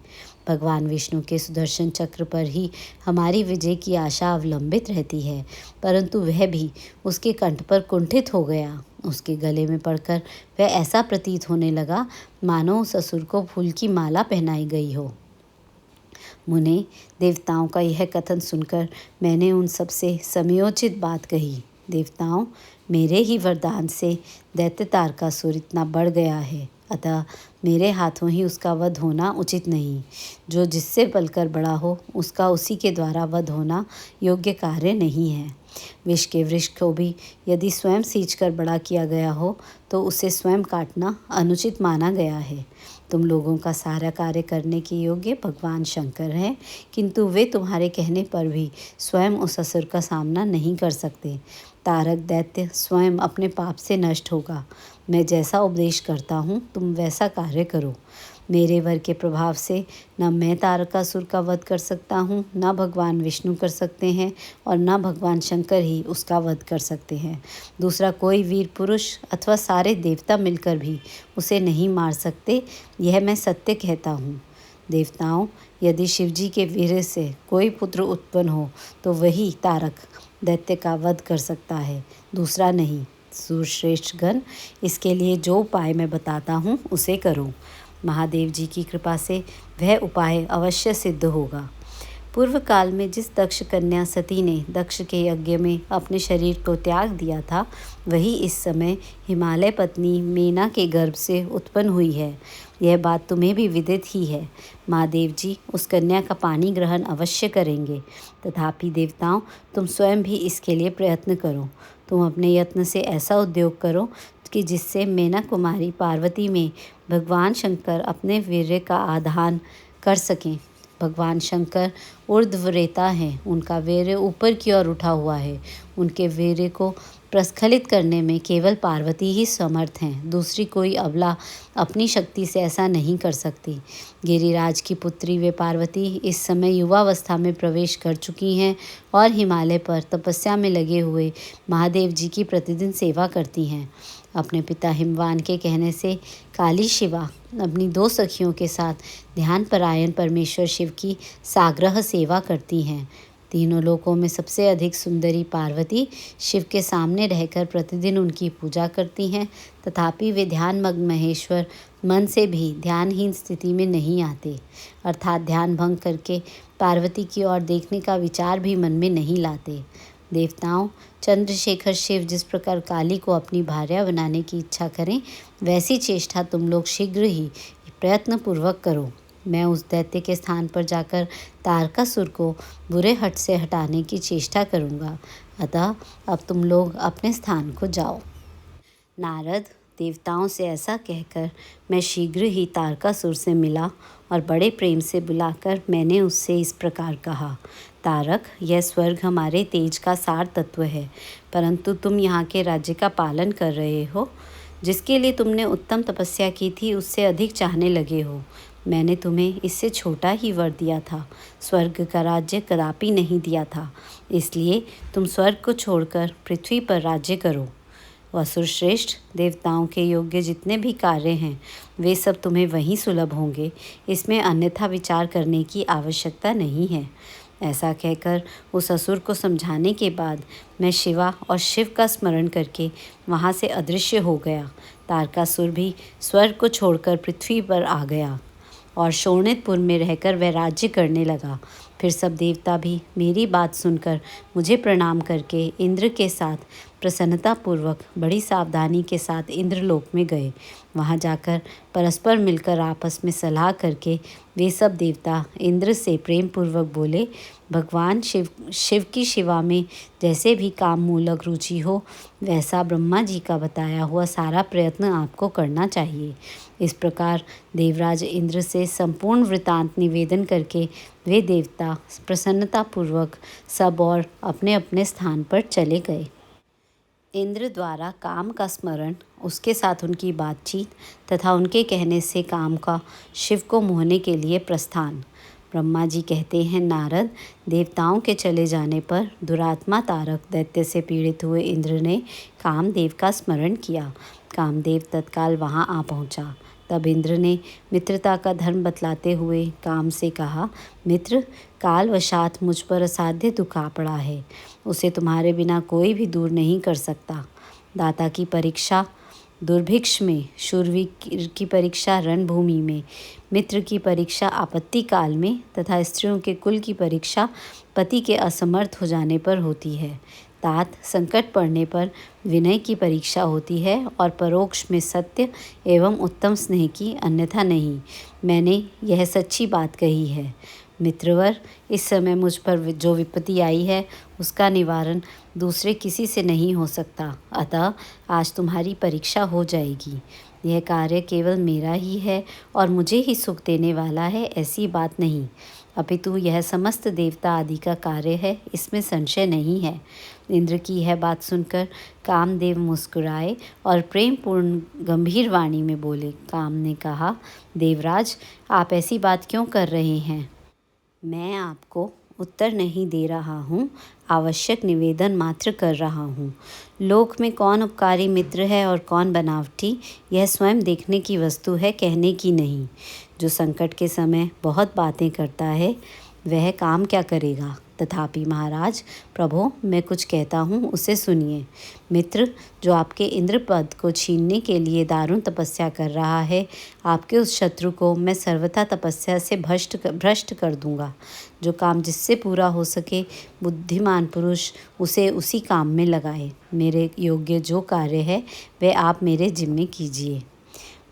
भगवान विष्णु के सुदर्शन चक्र पर ही हमारी विजय की आशा अवलंबित रहती है, परंतु वह भी उसके कंठ पर कुंठित हो गया। उसके गले में पड़कर वह ऐसा प्रतीत होने लगा मानो उस असुर को फूल की माला पहनाई गई हो। मुने, देवताओं का यह कथन सुनकर मैंने उन सबसे समयोचित बात कही। देवताओं, मेरे ही वरदान से दैत्य तारकासुर इतना बढ़ गया है, अतः मेरे हाथों ही उसका वध होना उचित नहीं। जो जिससे पलकर बड़ा हो, उसका उसी के द्वारा वध होना योग्य कार्य नहीं है। विष के वृक्ष को भी यदि स्वयं सींचकर बड़ा किया गया हो, तो उसे स्वयं काटना अनुचित माना गया है। तुम लोगों का सारा कार्य करने के योग्य भगवान शंकर हैं, किंतु वे तुम्हारे कहने पर भी स्वयं उस असुर का सामना नहीं कर सकते। तारक दैत्य स्वयं अपने पाप से नष्ट होगा। मैं जैसा उपदेश करता हूँ, तुम वैसा कार्य करो। मेरे वर के प्रभाव से न मैं तारकासुर का वध कर सकता हूँ, न भगवान विष्णु कर सकते हैं और न भगवान शंकर ही उसका वध कर सकते हैं। दूसरा कोई वीर पुरुष अथवा सारे देवता मिलकर भी उसे नहीं मार सकते, यह मैं सत्य कहता हूँ। देवताओं, यदि शिवजी के वीर से कोई पुत्र उत्पन्न हो, तो वही तारक दैत्य का वध कर सकता है, दूसरा नहीं। सुश्रेष्ठ गण, इसके लिए जो उपाय मैं बताता हूँ उसे करो। महादेव जी की कृपा से वह उपाय अवश्य सिद्ध होगा। पूर्व काल में जिस दक्ष कन्या सती ने दक्ष के यज्ञ में अपने शरीर को त्याग दिया था, वही इस समय हिमालय पत्नी मेना के गर्भ से उत्पन्न हुई है। यह बात तुम्हें भी विदित ही है। महादेव जी उस कन्या का पानी ग्रहण अवश्य करेंगे। तथापि देवताओं, तुम स्वयं भी इसके लिए प्रयत्न करो। तुम अपने यत्न से ऐसा उद्योग करो कि जिससे मेना कुमारी पार्वती में भगवान शंकर अपने वीर्य का आधान कर सकें। भगवान शंकर ऊर्ध्वरेता हैं, उनका वीर्य ऊपर की ओर उठा हुआ है। उनके वीर्य को प्रस्खलित करने में केवल पार्वती ही समर्थ हैं, दूसरी कोई अबला अपनी शक्ति से ऐसा नहीं कर सकती। गिरिराज की पुत्री वे पार्वती इस समय युवावस्था में प्रवेश कर चुकी हैं और हिमालय पर तपस्या में लगे हुए महादेव जी की प्रतिदिन सेवा करती हैं। अपने पिता हिमवान के कहने से काली शिवा अपनी 2 सखियों के साथ ध्यान परायण परमेश्वर शिव की साग्रह सेवा करती हैं। तीनों लोकों में सबसे अधिक सुंदरी पार्वती शिव के सामने रहकर प्रतिदिन उनकी पूजा करती हैं, तथापि वे ध्यानमग्न महेश्वर मन से भी ध्यानहीन स्थिति में नहीं आते, अर्थात ध्यान भंग करके पार्वती की ओर देखने का विचार भी मन में नहीं लाते। देवताओं, चंद्रशेखर शिव जिस प्रकार काली को अपनी भार्या बनाने की इच्छा करें, वैसी चेष्टा तुम लोग शीघ्र ही प्रयत्नपूर्वक करो। मैं उस दैत्य के स्थान पर जाकर तारकासुर को बुरे हट से हटाने की चेष्टा करूँगा। अतः अब तुम लोग अपने स्थान को जाओ। नारद, देवताओं से ऐसा कहकर मैं शीघ्र ही तारकासुर से मिला और बड़े प्रेम से बुलाकर मैंने उससे इस प्रकार कहा, तारक, यह स्वर्ग हमारे तेज का सार तत्व है, परंतु तुम यहाँ के राज्य का पालन कर रहे हो। जिसके लिए तुमने उत्तम तपस्या की थी, उससे अधिक चाहने लगे हो। मैंने तुम्हें इससे छोटा ही वर दिया था, स्वर्ग का राज्य कदापि नहीं दिया था। इसलिए तुम स्वर्ग को छोड़कर पृथ्वी पर राज्य करो। वसुर श्रेष्ठ, देवताओं के योग्य जितने भी कार्य हैं वे सब तुम्हें वहीं सुलभ होंगे, इसमें अन्यथा विचार करने की आवश्यकता नहीं है। ऐसा कहकर उस असुर को समझाने के बाद मैं शिवा और शिव का स्मरण करके वहाँ से अदृश्य हो गया। तारकासुर भी स्वर्ग को छोड़कर पृथ्वी पर आ गया और शोणितपुर में रहकर वह राज्य करने लगा। फिर सब देवता भी मेरी बात सुनकर मुझे प्रणाम करके इंद्र के साथ प्रसन्नतापूर्वक बड़ी सावधानी के साथ इंद्रलोक में गए। वहाँ जाकर परस्पर मिलकर आपस में सलाह करके वे सब देवता इंद्र से प्रेम पूर्वक बोले, भगवान शिव की शिवा में जैसे भी काम मूलक रुचि हो वैसा ब्रह्मा जी का बताया हुआ सारा प्रयत्न आपको करना चाहिए। इस प्रकार देवराज इंद्र से संपूर्ण वृतांत निवेदन करके वे देवता प्रसन्नतापूर्वक सब और अपने अपने स्थान पर चले गए। इंद्र द्वारा काम का स्मरण, उसके साथ उनकी बातचीत तथा उनके कहने से काम का शिव को मोहने के लिए प्रस्थान। ब्रह्मा जी कहते हैं, नारद, देवताओं के चले जाने पर दुरात्मा तारक दैत्य से पीड़ित हुए इंद्र ने कामदेव का स्मरण किया। कामदेव तत्काल वहां आ पहुंचा। तब इंद्र ने मित्रता का धर्म बतलाते हुए काम से कहा, मित्र, कालवशात मुझ पर असाध्य दुख आ पड़ा है, उसे तुम्हारे बिना कोई भी दूर नहीं कर सकता। दाता की परीक्षा दुर्भिक्ष में, शूरवीर की परीक्षा रणभूमि में, मित्र की परीक्षा आपत्ति काल में तथा स्त्रियों के कुल की परीक्षा पति के असमर्थ हो जाने पर होती है। तात, संकट पड़ने पर विनय की परीक्षा होती है और परोक्ष में सत्य एवं उत्तम स्नेह की, अन्यथा नहीं। मैंने यह सच्ची बात कही है। मित्रवर, इस समय मुझ पर जो विपत्ति आई है उसका निवारण दूसरे किसी से नहीं हो सकता, अतः आज तुम्हारी परीक्षा हो जाएगी। यह कार्य केवल मेरा ही है और मुझे ही सुख देने वाला है, ऐसी बात नहीं, अपितु यह समस्त देवता आदि का कार्य है, इसमें संशय नहीं है। इंद्र की यह बात सुनकर कामदेव मुस्कुराए और प्रेम पूर्ण गंभीर वाणी में बोले। काम ने कहा, देवराज, आप ऐसी बात क्यों कर रहे हैं? मैं आपको उत्तर नहीं दे रहा हूँ, आवश्यक निवेदन मात्र कर रहा हूँ। लोक में कौन उपकारी मित्र है और कौन बनावटी, यह स्वयं देखने की वस्तु है, कहने की नहीं। जो संकट के समय बहुत बातें करता है वह काम क्या करेगा? तथापि महाराज, प्रभो, मैं कुछ कहता हूँ, उसे सुनिए। मित्र, जो आपके इंद्र पद को छीनने के लिए दारुण तपस्या कर रहा है, आपके उस शत्रु को मैं सर्वथा तपस्या से भ्रष्ट कर दूंगा। जो काम जिससे पूरा हो सके, बुद्धिमान पुरुष उसे उसी काम में लगाए। मेरे योग्य जो कार्य है वह आप मेरे जिम्मे कीजिए।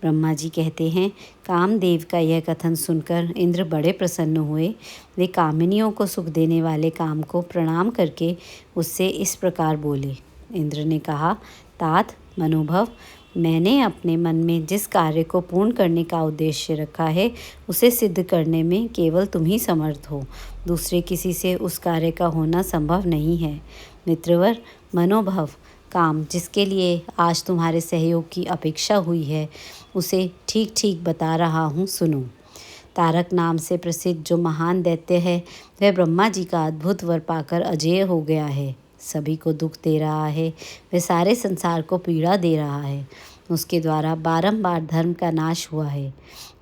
ब्रह्मा जी कहते हैं, कामदेव का यह कथन सुनकर इंद्र बड़े प्रसन्न हुए। वे कामिनियों को सुख देने वाले काम को प्रणाम करके उससे इस प्रकार बोले। इंद्र ने कहा, तात, मनोभव, मैंने अपने मन में जिस कार्य को पूर्ण करने का उद्देश्य रखा है उसे सिद्ध करने में केवल तुम ही समर्थ हो, दूसरे किसी से उस कार्य का होना संभव नहीं है। मित्रवर, मनोभव, काम जिसके लिए आज तुम्हारे सहयोग की अपेक्षा हुई है उसे ठीक ठीक बता रहा हूँ, सुनो। तारक नाम से प्रसिद्ध जो महान दैत्य है वह ब्रह्मा जी का अद्भुत वर पाकर अजेय हो गया है, सभी को दुख दे रहा है, वह सारे संसार को पीड़ा दे रहा है। उसके द्वारा बारंबार धर्म का नाश हुआ है,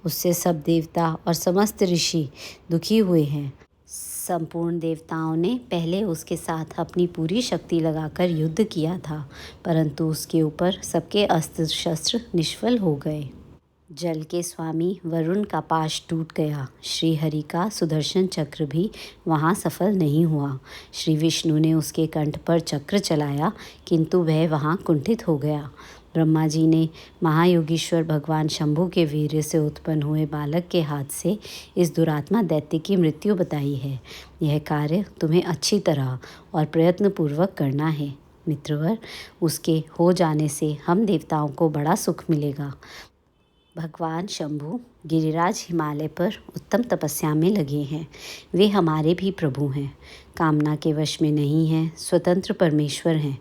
उससे सब देवता और समस्त ऋषि दुखी हुए हैं। संपूर्ण देवताओं ने पहले उसके साथ अपनी पूरी शक्ति लगाकर युद्ध किया था, परंतु उसके ऊपर सबके अस्त्र शस्त्र निष्फल हो गए। जल के स्वामी वरुण का पाश टूट गया। श्री हरि का सुदर्शन चक्र भी वहाँ सफल नहीं हुआ। श्री विष्णु ने उसके कंठ पर चक्र चलाया, किंतु वह वहाँ कुंठित हो गया। ब्रह्मा जी ने महायोगीश्वर भगवान शंभु के वीर्य से उत्पन्न हुए बालक के हाथ से इस दुरात्मा दैत्य की मृत्यु बताई है। यह कार्य तुम्हें अच्छी तरह और प्रयत्नपूर्वक करना है। मित्रवर, उसके हो जाने से हम देवताओं को बड़ा सुख मिलेगा। भगवान शंभु गिरिराज हिमालय पर उत्तम तपस्या में लगे हैं। वे हमारे भी प्रभु हैं, कामना के वश में नहीं हैं, स्वतंत्र परमेश्वर हैं।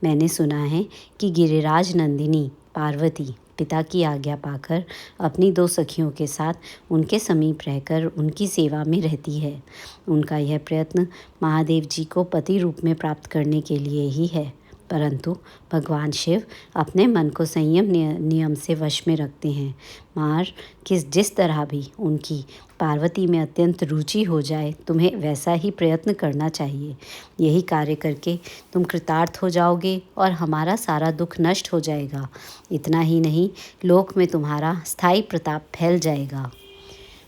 मैंने सुना है कि गिरिराज नंदिनी पार्वती पिता की आज्ञा पाकर अपनी 2 सखियों के साथ उनके समीप रहकर उनकी सेवा में रहती है। उनका यह प्रयत्न महादेव जी को पति रूप में प्राप्त करने के लिए ही है, परंतु भगवान शिव अपने मन को संयम नियम से वश में रखते हैं। मार जिस तरह भी उनकी पार्वती में अत्यंत रुचि हो जाए, तुम्हें वैसा ही प्रयत्न करना चाहिए। यही कार्य करके तुम कृतार्थ हो जाओगे और हमारा सारा दुख नष्ट हो जाएगा। इतना ही नहीं, लोक में तुम्हारा स्थायी प्रताप फैल जाएगा।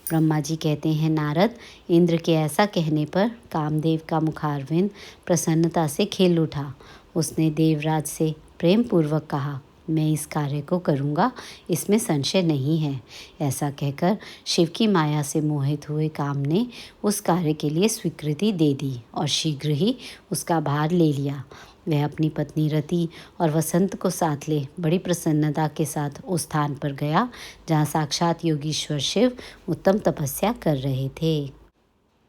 ब्रह्मा जी कहते हैं, नारद, इंद्र के ऐसा कहने पर कामदेव का मुखारविंद प्रसन्नता से खिल उठा। उसने देवराज से प्रेम पूर्वक कहा, मैं इस कार्य को करूँगा, इसमें संशय नहीं है। ऐसा कहकर शिव की माया से मोहित हुए काम ने उस कार्य के लिए स्वीकृति दे दी और शीघ्र ही उसका भार ले लिया। वह अपनी पत्नी रति और वसंत को साथ ले बड़ी प्रसन्नता के साथ उस स्थान पर गया जहाँ साक्षात योगीश्वर शिव उत्तम तपस्या कर रहे थे।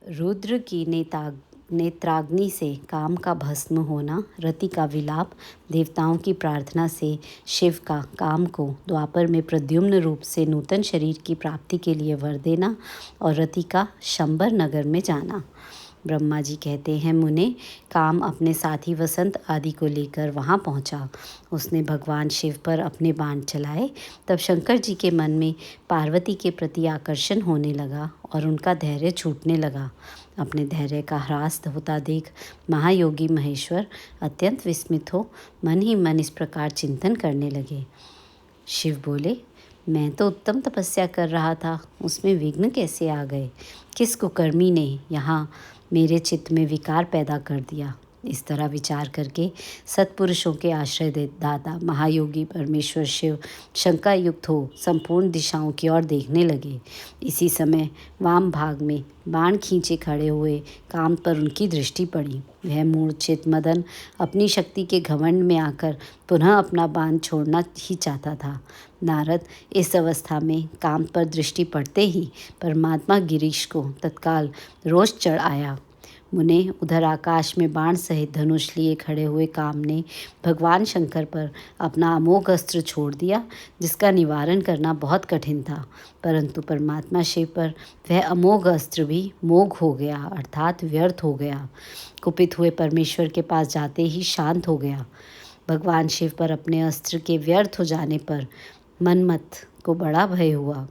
रुद्र की नेत्राग्नि से काम का भस्म होना, रति का विलाप, देवताओं की प्रार्थना से शिव का काम को द्वापर में प्रद्युम्न रूप से नूतन शरीर की प्राप्ति के लिए वर देना और रति का शंबर नगर में जाना। ब्रह्मा जी कहते हैं, मुने, काम अपने साथी वसंत आदि को लेकर वहाँ पहुँचा। उसने भगवान शिव पर अपने बाण चलाए। तब शंकर जी के मन में पार्वती के प्रति आकर्षण होने लगा और उनका धैर्य छूटने लगा। अपने धैर्य का ह्रास होता देख महायोगी महेश्वर अत्यंत विस्मित हो मन ही मन इस प्रकार चिंतन करने लगे। शिव बोले, मैं तो उत्तम तपस्या कर रहा था, उसमें विघ्न कैसे आ गए? किस कुकर्मी ने यहाँ मेरे चित्त में विकार पैदा कर दिया? इस तरह विचार करके सत्पुरुषों के आश्रय दाता महायोगी परमेश्वर शिव शंका युक्त हो संपूर्ण दिशाओं की ओर देखने लगे। इसी समय वाम भाग में बाण खींचे खड़े हुए काम पर उनकी दृष्टि पड़ी। वह मूर्छित मदन अपनी शक्ति के घमंड में आकर पुनः अपना बाण छोड़ना ही चाहता था। नारद, इस अवस्था में काम पर दृष्टि पड़ते ही परमात्मा गिरीश को तत्काल रोष चढ़ आया। मुने, उधर आकाश में बाण सहित धनुष लिए खड़े हुए काम ने भगवान शंकर पर अपना अमोघ अस्त्र छोड़ दिया, जिसका निवारण करना बहुत कठिन था, परंतु परमात्मा शिव पर वह अमोघ अस्त्र भी मोघ हो गया, अर्थात व्यर्थ हो गया। कुपित हुए परमेश्वर के पास जाते ही शांत हो गया। भगवान शिव पर अपने अस्त्र के व्यर्थ हो जाने पर मनमत को बड़ा भय हुआ।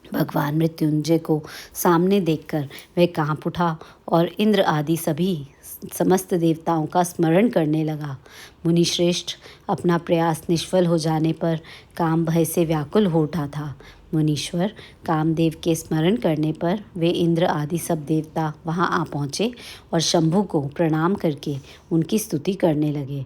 भगवान मृत्युंजय को सामने देखकर वह कांप उठा और इंद्र आदि सभी समस्त देवताओं का स्मरण करने लगा। मुनिश्रेष्ठ, अपना प्रयास निष्फल हो जाने पर काम भय से व्याकुल हो उठा था। मुनीश्वर, कामदेव के स्मरण करने पर वे इंद्र आदि सब देवता वहां आ पहुँचे और शंभु को प्रणाम करके उनकी स्तुति करने लगे।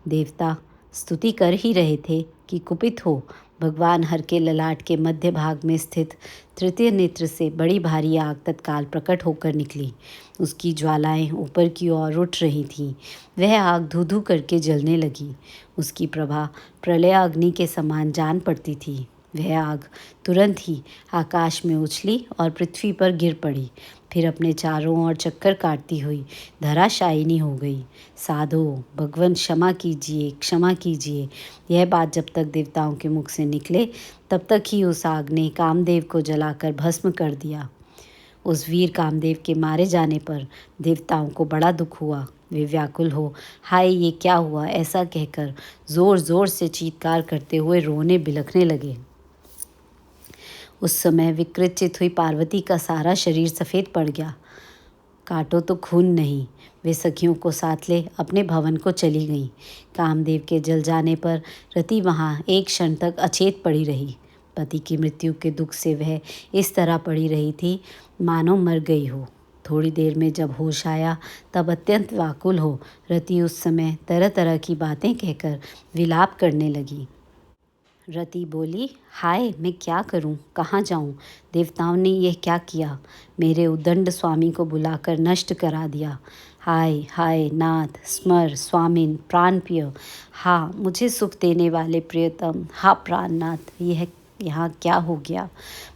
देवता स्तुति कर ही रहे थे कि कुपित हो भगवान हर के ललाट के मध्य भाग में स्थित तृतीय नेत्र से बड़ी भारी आग तत्काल प्रकट होकर निकली। उसकी ज्वालाएं ऊपर की ओर उठ रही थीं। वह आग धू धू करके जलने लगी। उसकी प्रभा प्रलय अग्नि के समान जान पड़ती थी। वह आग तुरंत ही आकाश में उछली और पृथ्वी पर गिर पड़ी, फिर अपने चारों ओर चक्कर काटती हुई धराशायिनी हो गई। साधो, भगवान क्षमा कीजिए, क्षमा कीजिए। यह बात जब तक देवताओं के मुख से निकले तब तक ही उस आग ने कामदेव को जलाकर भस्म कर दिया। उस वीर कामदेव के मारे जाने पर देवताओं को बड़ा दुख हुआ। वे व्याकुल हो, हाय ये क्या हुआ, ऐसा कहकर जोर जोर से चीत्कार करते हुए रोने बिलखने लगे। उस समय विकृत चित हुई पार्वती का सारा शरीर सफ़ेद पड़ गया। काटो तो खून नहीं। वे सखियों को साथ ले अपने भवन को चली गईं। कामदेव के जल जाने पर रति वहाँ एक क्षण तक अचेत पड़ी रही। पति की मृत्यु के दुख से वह इस तरह पड़ी रही थी मानो मर गई हो। थोड़ी देर में जब होश आया तब अत्यंत व्याकुल हो रति उस समय तरह तरह की बातें कहकर विलाप करने लगी। रति बोली, हाय मैं क्या करूं, कहाँ जाऊं? देवताओं ने यह क्या किया? मेरे उद्दंड स्वामी को बुलाकर नष्ट करा दिया। हाय हाय नाथ, स्मर स्वामिन, प्राण प्रिय, हाँ मुझे सुख देने वाले प्रियतम, हाँ प्राणनाथ, यह यहाँ क्या हो गया?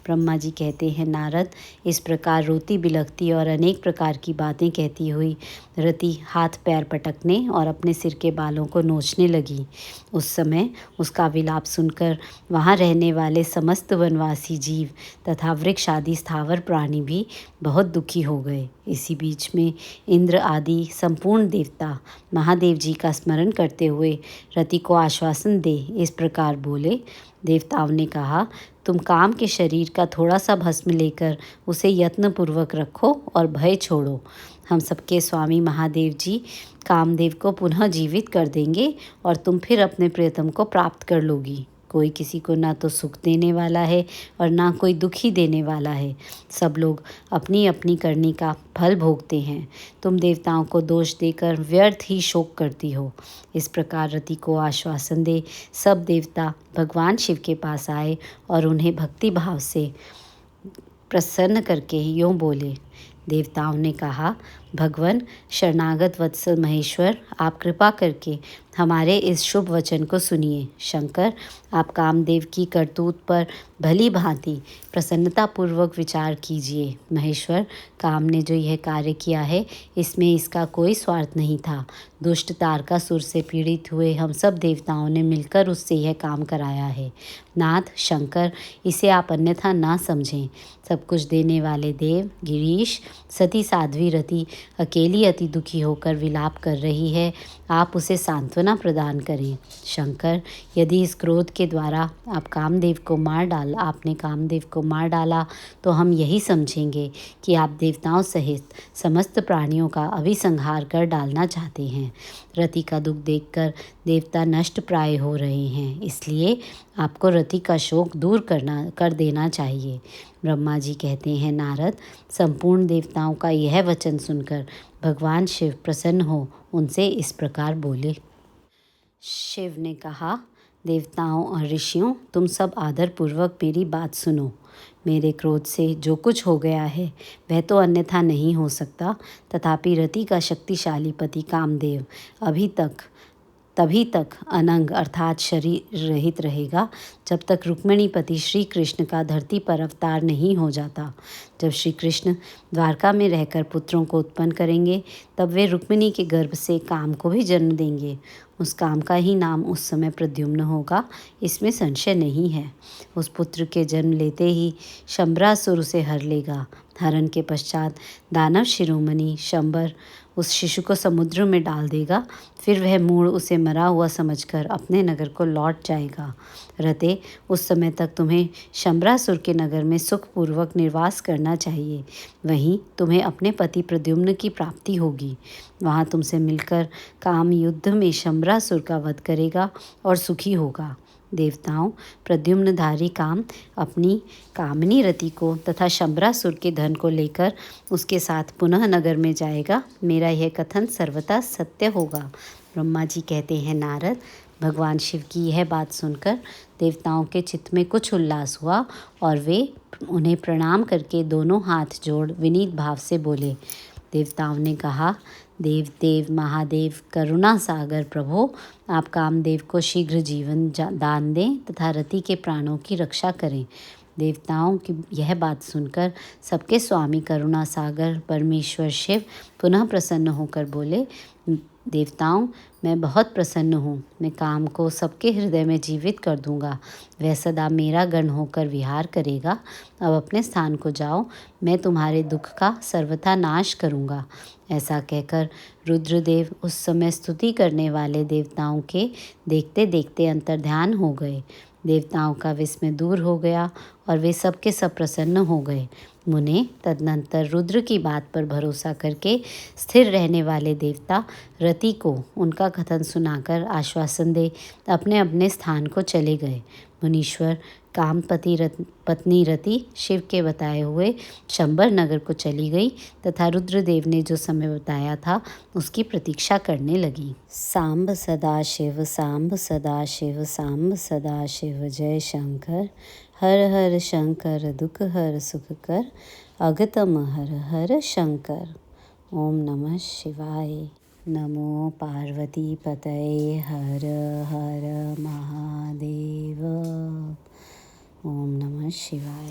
ब्रह्मा जी कहते हैं, नारद, इस प्रकार रोती बिलखती और अनेक प्रकार की बातें कहती हुई रति हाथ पैर पटकने और अपने सिर के बालों को नोचने लगी। उस समय उसका विलाप सुनकर वहाँ रहने वाले समस्त वनवासी जीव तथा वृक्ष आदि स्थावर प्राणी भी बहुत दुखी हो गए। इसी बीच में इंद्र आदि संपूर्ण देवता महादेव जी का स्मरण करते हुए रति को आश्वासन दे इस प्रकार बोले। देवताओं ने कहा, तुम काम के शरीर का थोड़ा सा भस्म लेकर उसे यत्नपूर्वक रखो और भय छोड़ो। हम सबके स्वामी महादेव जी कामदेव को पुनः जीवित कर देंगे और तुम फिर अपने प्रियतम को प्राप्त कर लोगी। कोई किसी को ना तो सुख देने वाला है और ना कोई दुखी देने वाला है। सब लोग अपनी अपनी करनी का फल भोगते हैं। तुम देवताओं को दोष देकर व्यर्थ ही शोक करती हो। इस प्रकार रति को आश्वासन दे सब देवता भगवान शिव के पास आए और उन्हें भक्ति भाव से प्रसन्न करके यूँ बोले। देवताओं ने कहा, भगवान शरणागत वत्सल महेश्वर, आप कृपा करके हमारे इस शुभ वचन को सुनिए। शंकर, आप कामदेव की करतूत पर भली भांति प्रसन्नतापूर्वक विचार कीजिए। महेश्वर, काम ने जो यह कार्य किया है इसमें इसका कोई स्वार्थ नहीं था। दुष्ट तारकासुर से पीड़ित हुए हम सब देवताओं ने मिलकर उससे यह काम कराया है। नाथ शंकर, इसे आप अन्यथा ना समझें। सब कुछ देने वाले देव गिरीश, सती साध्वी रति अकेली अति दुखी होकर विलाप कर रही है। आप उसे सांत्वना प्रदान करें। शंकर, यदि इस क्रोध के द्वारा आपने कामदेव को मार डाला तो हम यही समझेंगे कि आप देवताओं सहित समस्त प्राणियों का अभिसंहार कर डालना चाहते हैं। रति का दुख देखकर देवता नष्ट प्राय हो रहे हैं, इसलिए आपको रति का शोक दूर कर देना चाहिए। ब्रह्मा जी कहते हैं, नारद, संपूर्ण देवताओं का यह वचन सुनकर भगवान शिव प्रसन्न हो उनसे इस प्रकार बोले। शिव ने कहा, देवताओं और ऋषियों, तुम सब आदरपूर्वक मेरी बात सुनो। मेरे क्रोध से जो कुछ हो गया है वह तो अन्यथा नहीं हो सकता, तथापि रति का शक्तिशाली पति कामदेव तभी तक अनंग अर्थात शरीर रहित रहेगा जब तक रुक्मिणीपति श्री कृष्ण का धरती पर अवतार नहीं हो जाता। जब श्री कृष्ण द्वारका में रहकर पुत्रों को उत्पन्न करेंगे तब वे रुक्मिणी के गर्भ से काम को भी जन्म देंगे। उस काम का ही नाम उस समय प्रद्युम्न होगा, इसमें संशय नहीं है। उस पुत्र के जन्म लेते ही शंबरासुर उसे हर लेगा। हरण के पश्चात दानव शिरोमणि शंबर उस शिशु को समुद्र में डाल देगा। फिर वह मूढ़ उसे मरा हुआ समझकर अपने नगर को लौट जाएगा। रते, उस समय तक तुम्हें शंबरासुर के नगर में सुखपूर्वक निर्वास करना चाहिए। वहीं तुम्हें अपने पति प्रद्युम्न की प्राप्ति होगी। वहाँ तुमसे मिलकर काम युद्ध में शंबरासुर का वध करेगा और सुखी होगा। देवताओं, प्रद्युम्नधारी काम अपनी कामिनी रति को तथा शंबरासुर के धन को लेकर उसके साथ पुनः नगर में जाएगा। मेरा यह कथन सर्वथा सत्य होगा। ब्रह्मा जी कहते हैं, नारद, भगवान शिव की यह बात सुनकर देवताओं के चित्त में कुछ उल्लास हुआ और वे उन्हें प्रणाम करके दोनों हाथ जोड़ विनीत भाव से बोले। देवताओं ने कहा, देव महादेव करुणा सागर प्रभो, आप कामदेव को शीघ्र जीवन दान दें तथा रति के प्राणों की रक्षा करें। देवताओं की यह बात सुनकर सबके स्वामी करुणा सागर परमेश्वर शिव पुनः प्रसन्न होकर बोले, देवताओं, मैं बहुत प्रसन्न हूँ। मैं काम को सबके हृदय में जीवित कर दूंगा। वह सदा मेरा गण होकर विहार करेगा। अब अपने स्थान को जाओ, मैं तुम्हारे दुख का सर्वथा नाश करूँगा। ऐसा कहकर रुद्रदेव उस समय स्तुति करने वाले देवताओं के देखते देखते अंतर्ध्यान हो गए। देवताओं का विस्मय दूर हो गया और वे सब के सब प्रसन्न हो गए। मुने तदनंतर रुद्र की बात पर भरोसा करके स्थिर रहने वाले देवता रति को उनका कथन सुनाकर आश्वासन दे अपने अपने स्थान को चले गए। मुनीश्वर पत्नी रति शिव के बताए हुए शंबर नगर को चली गई तथा रुद्रदेव ने जो समय बताया था उसकी प्रतीक्षा करने लगी। सांब सदा शिव, सांब सदा शिव, सांब सदा शिव, जय शंकर। हर हर शंकर, दुख हर सुख कर, अगतम हर हर शंकर। ओम नमः शिवाय। नमो पार्वती पतये, हर हर महादेव। ओम नमः शिवाय।